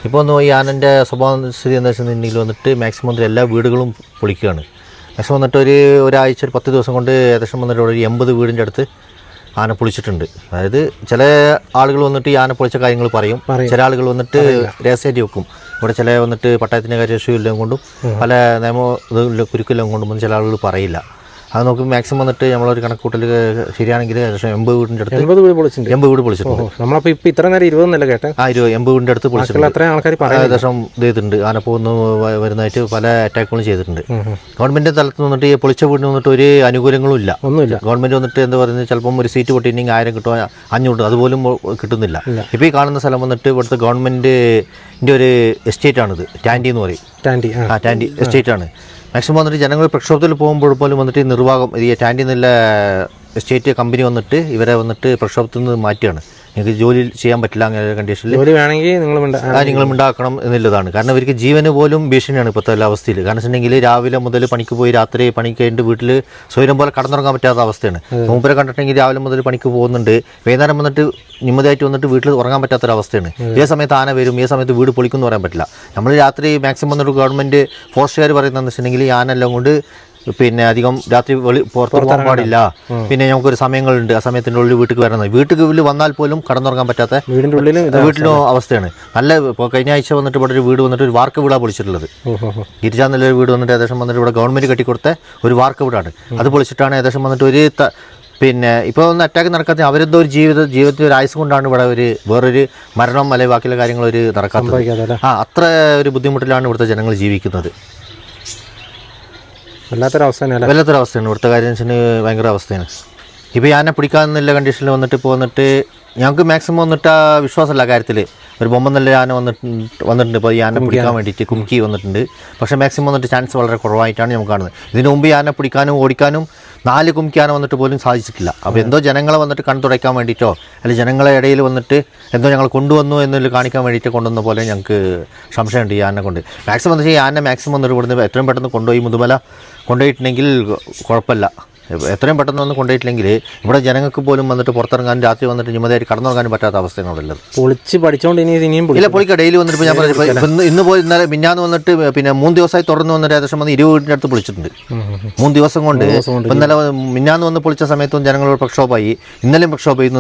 ഇപ്പോൾ ഒന്ന് ഈ ആനൻ്റെ സ്വഭാവ സ്ഥിതി എന്താ വെച്ചിട്ടുണ്ടെങ്കിൽ വന്നിട്ട് മാക്സിമം വന്നിട്ട് എല്ലാ വീടുകളും പൊളിക്കുകയാണ്. മാക്സിമം വന്നിട്ട് ഒരാഴ്ച 10 ദിവസം കൊണ്ട് ഏകദേശം വന്നിട്ട് ഒരു 80 വീടിൻ്റെ അടുത്ത് ആന പൊളിച്ചിട്ടുണ്ട്. അതായത് ചില ആളുകൾ വന്നിട്ട് ഈ ആന പൊളിച്ച കാര്യങ്ങൾ പറയും, ചില ആളുകൾ വന്നിട്ട് രഹസ്യമായിട്ട് വെക്കും. ഇവിടെ ചില വന്നിട്ട് പട്ടായത്തിൻ്റെ കാര്യമെല്ലാം കൊണ്ടും പല നിയമ കുരുക്കെല്ലാം കൊണ്ടും ചില ആളുകൾ പറയില്ല. അത് നോക്കി മാക്സിമം വന്നിട്ട് നമ്മളൊരു കണക്കൂട്ടൽ ശരിയാണെങ്കിൽ ഏകദേശം 80 വീടിൻ്റെ അടുത്ത് 80 വീട് പൊളിച്ചിട്ടുണ്ട്. 80 വീട് പൊളിച്ചിട്ടുണ്ട്. നമ്മളപ്പോൾ ഇപ്പോൾ ഇത്ര നേരം 20 എന്നല്ല കേട്ടെ, 80 വീടിൻ്റെ അടുത്ത് പൊളിച്ചിട്ടുണ്ട്. അത്രയും ആൾക്കാർ ഏകദേശം ഇത് ചെയ്തിട്ടുണ്ട്. ആന പോകുന്ന വരുന്നതായിട്ട് പല അറ്റാക്കുകളും ചെയ്തിട്ടുണ്ട്. ഗവൺമെൻറ് തലത്ത് വന്നിട്ട് ഈ പൊളിച്ച വീടിന് വന്നിട്ട് ഒരു അനുകൂലങ്ങളും ഇല്ല, ഒന്നുമില്ല. ഗവൺമെൻറ് വന്നിട്ട് എന്താ പറയുന്നത്, ചിലപ്പം ഒരു സീറ്റ് പൊട്ടിയിട്ടുണ്ടെങ്കിൽ 1000 കിട്ടുമോ 500 അതുപോലും കിട്ടുന്നില്ല. ഇപ്പോൾ ഈ കാണുന്ന സ്ഥലം വന്നിട്ട് ഇവിടുത്തെ ഗവൺമെൻറ്റിൻ്റെ ഒരു എസ്റ്റേറ്റാണിത്, ടാൻഡി എന്ന് പറയും. ടാൻഡി എസ്റ്റേറ്റാണ്. മാക്സിമം വന്നിട്ട് ജനങ്ങൾ പ്രക്ഷോഭത്തിൽ പോകുമ്പോൾ പോലും വന്നിട്ട് നിർവാഹം ഈ ടാൻഡി എന്നുള്ള എസ്റ്റേറ്റ് കമ്പനി വന്നിട്ട് ഇവരെ വന്നിട്ട് പ്രക്ഷോഭത്തിൽ നിന്ന് മാറ്റുകയാണ്. നിങ്ങൾക്ക് ജോലി ചെയ്യാൻ പറ്റില്ല അങ്ങനെ കണ്ടീഷനിൽ, ജോലി വേണമെങ്കിൽ നിങ്ങൾ ഉണ്ടാക്കണം എന്നുള്ളതാണ്. കാരണം ഇവർക്ക് ജീവന് പോലും ഭീഷണിയാണ് ഇപ്പോഴത്തെ അവസ്ഥയിൽ. കാരണം വെച്ചിട്ടുണ്ടെങ്കിൽ രാവിലെ മുതൽ പണിക്ക് പോയി രാത്രി പണിക്ക് കഴിഞ്ഞിട്ട് വീട്ടിൽ സ്വയം പോലെ കടന്നുറങ്ങാൻ പറ്റാത്ത അവസ്ഥയാണ്. മൂപ്പരെ കണ്ടിട്ടുണ്ടെങ്കിൽ രാവിലെ മുതൽ പണിക്ക് പോകുന്നുണ്ട്, വൈകുന്നേരം വന്നിട്ട് നിമ്മതിയായിട്ട് വന്നിട്ട് വീട്ടിൽ ഉറങ്ങാൻ പറ്റാത്തൊരവസ്ഥയാണ്. ഏത് സമയത്ത് ആന വരും, ഏത് സമയത്ത് വീട് പൊളിക്കുമെന്ന് പറയാൻ പറ്റില്ല. നമ്മൾ രാത്രി മാക്സിമം വന്നിട്ട് ഗവൺമെൻറ് ഫോറസ്റ്റുകാർ പറയുന്നതെന്ന് വെച്ചിട്ടുണ്ടെങ്കിൽ ഈ ആന എല്ലാം കൊണ്ട് പിന്നെ അധികം രാത്രി പുറത്ത് പോകാൻ പാടില്ല. പിന്നെ നമുക്കൊരു സമയങ്ങളുണ്ട്, ആ സമയത്തിൻ്റെ ഉള്ളിൽ വീട്ടിൽ വരണം. വീട്ടിൽ വന്നാൽ പോലും കടന്നുറങ്ങാൻ പറ്റാത്ത വീട്ടിലും അവസ്ഥയാണ്. നല്ല ഇപ്പോൾ കഴിഞ്ഞ ആഴ്ച വന്നിട്ട് ഇവിടെ ഒരു വീട് വന്നിട്ട് ഒരു വാർക്ക വീടാണ് പൊളിച്ചിട്ടുള്ളത്. ഗിരിജാന്നുള്ളൊരു വീട് വന്നിട്ട് ഏകദേശം വന്നിട്ട് ഇവിടെ ഗവൺമെൻറ് കെട്ടിക്കൊടുത്ത ഒരു വാർക്ക വീടാണ്. അത് പൊളിച്ചിട്ടാണ് ഏകദേശം വന്നിട്ട് ഒരു പിന്നെ ഇപ്പോൾ ഒന്ന് അറ്റാക്ക് നടക്കാത്ത അവരെന്തോ ഒരു ജീവിതത്തിൽ ഒരു ആയുസ് കൊണ്ടാണ് ഇവിടെ വേറൊരു മരണം അല്ലെങ്കിൽ ബാക്കിയുള്ള കാര്യങ്ങൾ നടക്കാത്തത്. അത്ര ഒരു ബുദ്ധിമുട്ടിലാണ് ഇവിടുത്തെ ജനങ്ങൾ ജീവിക്കുന്നത്. വല്ലാത്തൊരവസ്ഥയാണ് ഇവിടുത്തെ കാര്യം വെച്ചാൽ, ഭയങ്കര അവസ്ഥയാണ്. ഇപ്പോൾ ആന പിടിക്കാമെന്നുള്ള കണ്ടീഷനിൽ വന്നിട്ട് ഞങ്ങൾക്ക് മാക്സിമം വന്നിട്ട് ആ വിശ്വാസമല്ല കാര്യത്തിൽ. ഒരു ബൊമ്മ നല്ല ആന വന്നിട്ടുണ്ട് ഇപ്പോൾ ഈ ആന പിടിക്കാൻ വേണ്ടിയിട്ട് കുംക്കി വന്നിട്ടുണ്ട്. പക്ഷേ മാക്സിമം വന്നിട്ട് ചാൻസ് വളരെ കുറവായിട്ടാണ് നമുക്ക് കാണുന്നത്. ഇതിനു മുമ്പ് ഈ ആന പിടിക്കാനും ഓടിക്കാനും 4 കുംക്കി ആന വന്നിട്ട് പോലും സാധിച്ചിട്ടില്ല. അപ്പോൾ എന്തോ ജനങ്ങളെ വന്നിട്ട് കൺതുടയ്ക്കാൻ വേണ്ടിയിട്ടോ അല്ലെങ്കിൽ ജനങ്ങളെ ഇടയിൽ വന്നിട്ട് എന്തോ ഞങ്ങൾ കൊണ്ടുവന്നു എന്നതിൽ കാണിക്കാൻ വേണ്ടിയിട്ട് കൊണ്ടുവന്ന പോലെ ഞങ്ങൾക്ക് സംശയമുണ്ട് ഈ ആനെ കൊണ്ട്. മാക്സിമം എന്ന് വെച്ചാൽ ഈ ആന മാക്സിമം വന്നിട്ട് ഇവിടുന്ന് എത്രയും പെട്ടെന്ന് കൊണ്ടുപോയി മുതുമല കൊണ്ടുപോയിട്ടുണ്ടെങ്കിൽ കുഴപ്പമില്ല. എത്രയും പെട്ടെന്ന് വന്ന് കൊണ്ടുപോയിട്ടില്ലെങ്കിൽ ഇവിടെ ജനങ്ങൾക്ക് പോലും വന്നിട്ട് പുറത്തിറങ്ങാനും രാത്രി വന്നിട്ട് നിമ്മതിയായിട്ട് കടന്നുറങ്ങാനും പറ്റാത്ത അവസ്ഥയാണ് ഇവിടെ ഉള്ളത്. പൊളിച്ച് പഠിച്ചോണ്ട് ഇനിയും ഇല്ല പൊളിക്കുക. ഡെയിലി വന്നിട്ട് ഞാൻ പറഞ്ഞു ഇന്ന് പോയി ഇന്നലെ മിന്നാന്ന് വന്നിട്ട് പിന്നെ 3 ദിവസമായി തുടർന്ന് വന്നിട്ട് ഏകദേശം 20 വീടിൻ്റെ അടുത്ത് പൊളിച്ചിട്ടുണ്ട്. 3 ദിവസം കൊണ്ട്. ഇന്നലെ മിന്നാന്ന് വന്ന് പൊളിച്ച സമയത്തും ജനങ്ങളോട് പ്രക്ഷോഭമായി, ഇന്നലെയും പ്രക്ഷോഭമായി.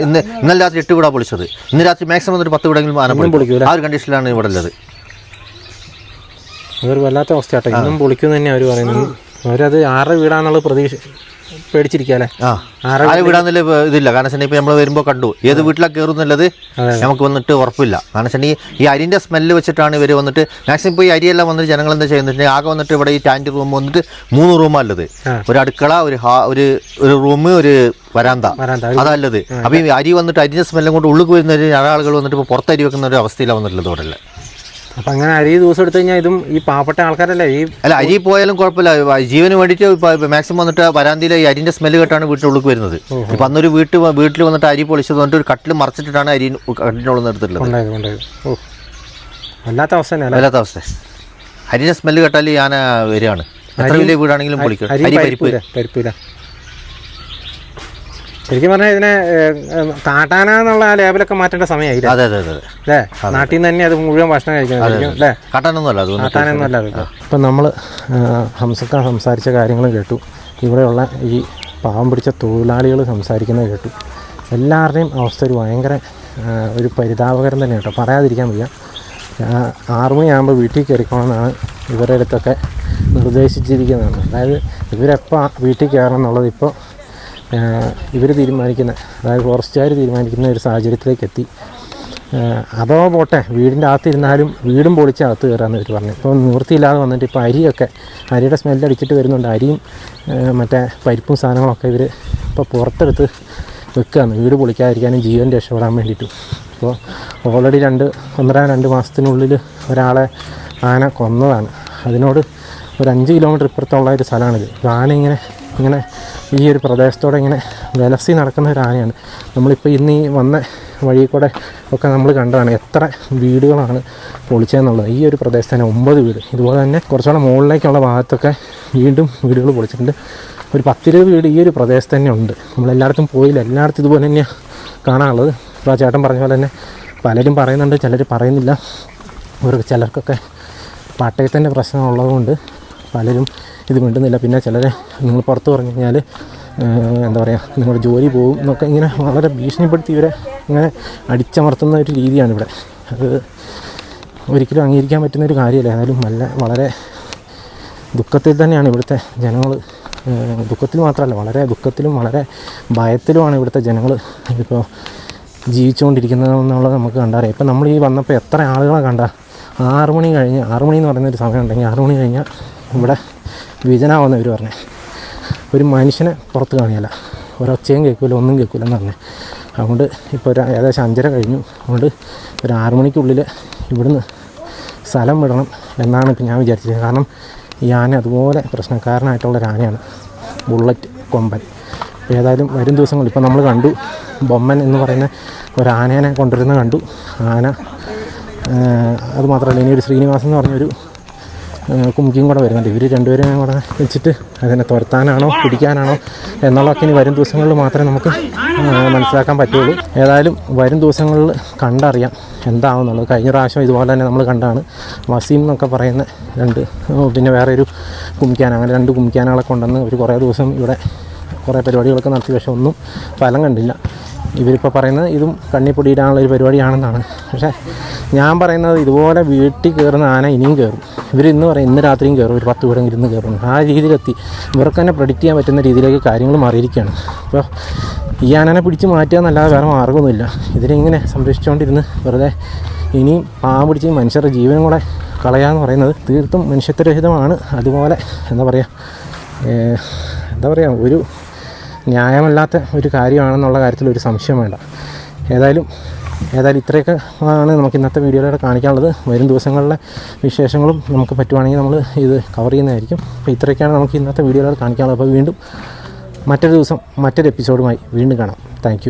ഇന്നലെ രാത്രി 8 വീടാണ് പൊളിച്ചത്. ഇന്ന് രാത്രി മാക്സിമം വന്നിട്ട് 10 വീടെങ്കിലും ആന പൊളിക്കും. ആ ഒരു കണ്ടീഷനിലാണ് ഇവിടെ ഉള്ളത്. അതൊരു വല്ലാത്ത അവസ്ഥയാട്ടെ. ഇന്നും പൊളിക്കും തന്നെ അവർ പറയുന്നത്. അവരത് 6 വീടാന്നുള്ള പ്രതീക്ഷ പേടിച്ചിരിക്കാല്ലേ. 6 വീടാന്നുള്ള ഇതില്ല. കാരണം വെച്ചാൽ ഇപ്പോൾ നമ്മൾ വരുമ്പോൾ കണ്ടു ഏത് വീട്ടിലാണ് കയറുന്നുള്ളത് നമുക്ക് വന്നിട്ട് ഉറപ്പില്ല. കാരണം വെച്ചാൽ ഈ അരിൻ്റെ സ്മെല്ല് വെച്ചിട്ടാണ് ഇവർ വന്നിട്ട് മാക്സിമം ഇപ്പോൾ ഈ അരിയെല്ലാം വന്നിട്ട് ജനങ്ങൾ എന്താ ചെയ്യുന്നുണ്ടെങ്കിൽ ആകെ വന്നിട്ട് ഇവിടെ ഈ ടാൻറ്റി റൂം വന്നിട്ട് 3 റൂമാണ് ഉള്ളത്. ഒരു അടുക്കള, ഒരു റൂം, ഒരു വരാന്ത, അതല്ലത്. അപ്പോൾ ഈ അരി വന്നിട്ട് അരിൻ്റെ സ്മെല്ലും കൊണ്ട് ഉള്ളിൽ വരുന്ന ആളുകൾ വന്നിട്ട് ഇപ്പോൾ പുറത്ത് അരി വെക്കുന്ന ഒരു അവസ്ഥയിലാണ് വന്നിട്ടുള്ളത് ഇവിടെ. അപ്പം അങ്ങനെ അരി ദിവസം എടുത്തു കഴിഞ്ഞാൽ ഇതും ഈ പാവപ്പെട്ട ആൾക്കാരല്ലേ അല്ല അരി പോയാലും കുഴപ്പമില്ല. ജീവന് വേണ്ടിയിട്ട് മാക്സിമം വന്നിട്ട് വരാന്തിയിൽ ഈ അരിൻ്റെ സ്മെല്ല് കേട്ടാണ് വീട്ടിനുള്ളിൽ വരുന്നത്. ഇപ്പം അന്നൊരു വീട്ടിൽ വന്നിട്ട് അരി പൊളിച്ചത് വന്നിട്ട് ഒരു കട്ടിൽ മറച്ചിട്ടാണ് അരി കട്ടിനുള്ളിൽ എടുത്തിട്ടുള്ളത്. വല്ലാത്ത അവസ്ഥ. വല്ലാത്ത അവസ്ഥ. അരിൻ്റെ സ്മെല്ല് കേട്ടാൽ ഈ ആന വരികയാണ്. എത്ര വലിയ വീടാണെങ്കിലും പൊളിക്കും. അരി പരിപ്പില്ല. ശരിക്കും പറഞ്ഞാൽ ഇതിനെ കാട്ടാന എന്നുള്ള ആ ലേബലൊക്കെ മാറ്റേണ്ട സമയമായില്ല. അതെ അല്ലേ? നാട്ടിൽ നിന്ന് തന്നെ അത് മുഴുവൻ ഭക്ഷണം കഴിക്കണം അല്ലേ? കാട്ടാനൊന്നുമല്ല. ഇപ്പം നമ്മൾ ഹംസക്ക സംസാരിച്ച കാര്യങ്ങളും കേട്ടു, ഇവിടെയുള്ള ഈ പാവം പിടിച്ച തൊഴിലാളികൾ സംസാരിക്കുന്നത് കേട്ടു. എല്ലാവരുടെയും അവസ്ഥ ഒരു ഭയങ്കര ഒരു പരിതാപകരം തന്നെ കേട്ടോ, പറയാതിരിക്കാൻ വയ്യ. 6 മണിയാകുമ്പോൾ വീട്ടിൽ കയറിക്കോണമെന്നാണ് ഇവരുടെ അടുത്തൊക്കെ നിർദ്ദേശിച്ചിരിക്കുന്നതാണ്. അതായത് ഇവരെപ്പോൾ വീട്ടിൽ കയറണം എന്നുള്ളത് ഇപ്പോൾ ഇവർ തീരുമാനിക്കുന്ന, അതായത് ഫോറസ്റ്റുകാർ തീരുമാനിക്കുന്ന ഒരു സാഹചര്യത്തിലേക്ക് എത്തി. അതോ പോട്ടെ, വീടിൻ്റെ അകത്തിരുന്നാലും വീടും പൊളിച്ച് അകത്ത് കയറാമെന്ന് ഇവർ പറഞ്ഞു. ഇപ്പോൾ നിവൃത്തിയില്ലാതെ വന്നിട്ട് ഇപ്പോൾ അരിയുടെ സ്മെല്ലടിച്ചിട്ട് വരുന്നുണ്ട്. അരിയും മറ്റേ പരിപ്പും സാധനങ്ങളൊക്കെ ഇവർ ഇപ്പോൾ പുറത്തെടുത്ത് വെക്കുകയാണ്, വീട് പൊളിക്കാതിരിക്കാനും ജീവൻ രക്ഷപ്പെടാൻ വേണ്ടിയിട്ടും. ഇപ്പോൾ ഓൾറെഡി 1.5-2 മാസത്തിനുള്ളിൽ ഒരാളെ ആന കൊന്നതാണ്. അതിനോട് ഒരു 5 കിലോമീറ്റർ ഇപ്പുറത്തുള്ള ഒരു സ്ഥലമാണിത്. ആന ഇങ്ങനെ ഈ ഒരു പ്രദേശത്തോടെ ഇങ്ങനെ വിലസി നടക്കുന്ന ഒരു ആനയാണ്. നമ്മളിപ്പോൾ ഇന്ന് ഈ വന്ന വഴി കൂടെ ഒക്കെ നമ്മൾ കണ്ടതാണ് എത്ര വീടുകളാണ് പൊളിച്ചതെന്നുള്ളത്. ഈ ഒരു പ്രദേശത്ത് തന്നെ 9 വീട്. ഇതുപോലെ തന്നെ കുറച്ചുകൂടെ മുകളിലേക്കുള്ള ഭാഗത്തൊക്കെ വീണ്ടും വീടുകൾ പൊളിച്ചിട്ടുണ്ട്. ഒരു 10-20 വീട് ഈ ഒരു പ്രദേശത്ത് തന്നെ ഉണ്ട്. നമ്മളെല്ലായിടത്തും പോയില്ല, എല്ലായിടത്തും ഇതുപോലെ തന്നെയാണ് കാണാനുള്ളത്. ഇപ്പോൾ ആ ചേട്ടൻ പറഞ്ഞ പോലെ തന്നെ പലരും പറയുന്നുണ്ട്, ചിലർ പറയുന്നില്ല. ചിലർക്കൊക്കെ പട്ടയത്തിൻ്റെ പ്രശ്നം ഉള്ളതുകൊണ്ട് പലരും ഇത് മിണ്ടുന്നില്ല. പിന്നെ ചിലരെ നിങ്ങൾ പുറത്ത് പറഞ്ഞു കഴിഞ്ഞാൽ എന്താ പറയുക, നിങ്ങളുടെ ജോലി പോകും എന്നൊക്കെ ഇങ്ങനെ വളരെ ഭീഷണിപ്പെടുത്തി ഇവരെ ഇങ്ങനെ അടിച്ചമർത്തുന്ന ഒരു രീതിയാണ് ഇവിടെ. അത് ഒരിക്കലും അംഗീകരിക്കാൻ പറ്റുന്നൊരു കാര്യമല്ല. ഏതായാലും വളരെ ദുഃഖത്തിൽ തന്നെയാണ് ഇവിടുത്തെ ജനങ്ങൾ, ദുഃഖത്തിൽ മാത്രമല്ല വളരെ ദുഃഖത്തിലും വളരെ ഭയത്തിലുമാണ് ഇവിടുത്തെ ജനങ്ങൾ ഇപ്പോൾ ജീവിച്ചുകൊണ്ടിരിക്കുന്നതെന്നുള്ളത് നമുക്ക് കണ്ടറിയാം. ഇപ്പം നമ്മൾ ഈ വന്നപ്പോൾ എത്ര ആളുകളെ കണ്ട 6 മണി കഴിഞ്ഞ് 6 മണി എന്ന് പറയുന്നൊരു സമയം ഉണ്ടെങ്കിൽ 6 മണി കഴിഞ്ഞാൽ ഇവിടെ വിജനാവുന്നവർ പറഞ്ഞേ ഒരു മനുഷ്യനെ പുറത്ത് കാണിയല്ല, ഒരൊച്ചയും കേൾക്കില്ല, ഒന്നും കേൾക്കില്ല എന്ന് പറഞ്ഞേ. അതുകൊണ്ട് ഇപ്പോൾ ഏകദേശം 5:30 കഴിഞ്ഞു. അതുകൊണ്ട് ഒരു 6 മണിക്കുള്ളിൽ ഇവിടുന്ന് സ്ഥലം വിടണം എന്നാണ് ഇപ്പോൾ ഞാൻ വിചാരിച്ചത്. കാരണം ഈ ആന അതുപോലെ പ്രശ്നക്കാരനായിട്ടുള്ളൊരു ആനയാണ്, ബുള്ളറ്റ് കൊമ്പൻ. ഏതായാലും വരും ദിവസങ്ങളിൽ ഇപ്പോൾ നമ്മൾ കണ്ടു ബൊമ്മൻ എന്ന് പറയുന്ന ഒരു ആനേനെ കൊണ്ടുവരുന്ന കണ്ടു. ആന അതുമാത്രമല്ല, ഇനി ഒരു ശ്രീനിവാസൻ എന്ന് പറഞ്ഞൊരു കുംകിയും കൂടെ വരുന്നുണ്ട്. ഇവർ രണ്ടുപേരെയും കൂടെ വെച്ചിട്ട് അതിനെ തുരത്താനാണോ പിടിക്കാനാണോ എന്നുള്ളതൊക്കെ ഇനി വരും ദിവസങ്ങളിൽ മാത്രമേ നമുക്ക് മനസ്സിലാക്കാൻ പറ്റുള്ളൂ. ഏതായാലും വരും ദിവസങ്ങളിൽ കണ്ടറിയാം എന്താവുന്നുള്ളത്. കഴിഞ്ഞ പ്രാവശ്യം ഇതുപോലെ തന്നെ നമ്മൾ കണ്ടാണ് വസീം എന്നൊക്കെ പറയുന്ന പിന്നെ വേറെ ഒരു കുംക്യാന, അങ്ങനെ 2 കുംക്യാനകളെ കൊണ്ടുവന്ന് ഒരു കുറേ ദിവസം ഇവിടെ കുറേ പരിപാടികളൊക്കെ നടത്തി. പക്ഷേ ഒന്നും ഫലം കണ്ടില്ല. ഇവരിപ്പോൾ പറയുന്നത് ഇതും കണ്ണിപ്പൊടിയിടാനുള്ള ഒരു പരിപാടിയാണെന്നാണ്. പക്ഷേ ഞാൻ പറയുന്നത് ഇതുപോലെ വീട്ടിൽ കയറുന്ന ആന ഇനിയും കയറും. ഇന്ന് പറയും ഇന്ന് രാത്രിയും കയറും, ഒരു 10 വീടെങ്കിലും ഇന്ന് കയറും. ആ രീതിയിലെത്തി ഇവർക്ക് തന്നെ പ്രെഡിക്റ്റ് ചെയ്യാൻ പറ്റുന്ന രീതിയിലേക്ക് കാര്യങ്ങൾ മാറിയിരിക്കുകയാണ്. അപ്പോൾ ഈ ആനനെ പിടിച്ച് മാറ്റുക എന്നല്ലാതെ വേറെ മാർഗ്ഗമൊന്നുമില്ല. ഇതിനിങ്ങനെ സംരക്ഷിച്ചുകൊണ്ടിരുന്ന് വെറുതെ ഇനിയും പാവം പിടിച്ച് മനുഷ്യരുടെ ജീവനും കൂടെ കളയാന്ന് പറയുന്നത് തീർത്തും മനുഷ്യത്വരഹിതമാണ്. അതുപോലെ എന്താ പറയുക ഒരു ന്യായമല്ലാത്ത ഒരു കാര്യമാണെന്നുള്ള കാര്യത്തിൽ ഒരു സംശയം വേണ്ട. ഏതായാലും ഇത്രയൊക്കെ ആണ് നമുക്ക് ഇന്നത്തെ വീഡിയോയിലൂടെ കാണിക്കാനുള്ളത്. വരും ദിവസങ്ങളിലെ വിശേഷങ്ങളും നമുക്ക് പറ്റുവാണെങ്കിൽ നമ്മൾ ഇത് കവർ ചെയ്യുന്നതായിരിക്കും. അപ്പോൾ ഇത്രയൊക്കെയാണ് നമുക്ക് ഇന്നത്തെ വീഡിയോയിലൂടെ കാണിക്കാനുള്ളത്. അപ്പോൾ വീണ്ടും മറ്റൊരു ദിവസം മറ്റൊരു എപ്പിസോഡുമായി വീണ്ടും കാണാം. Thank you.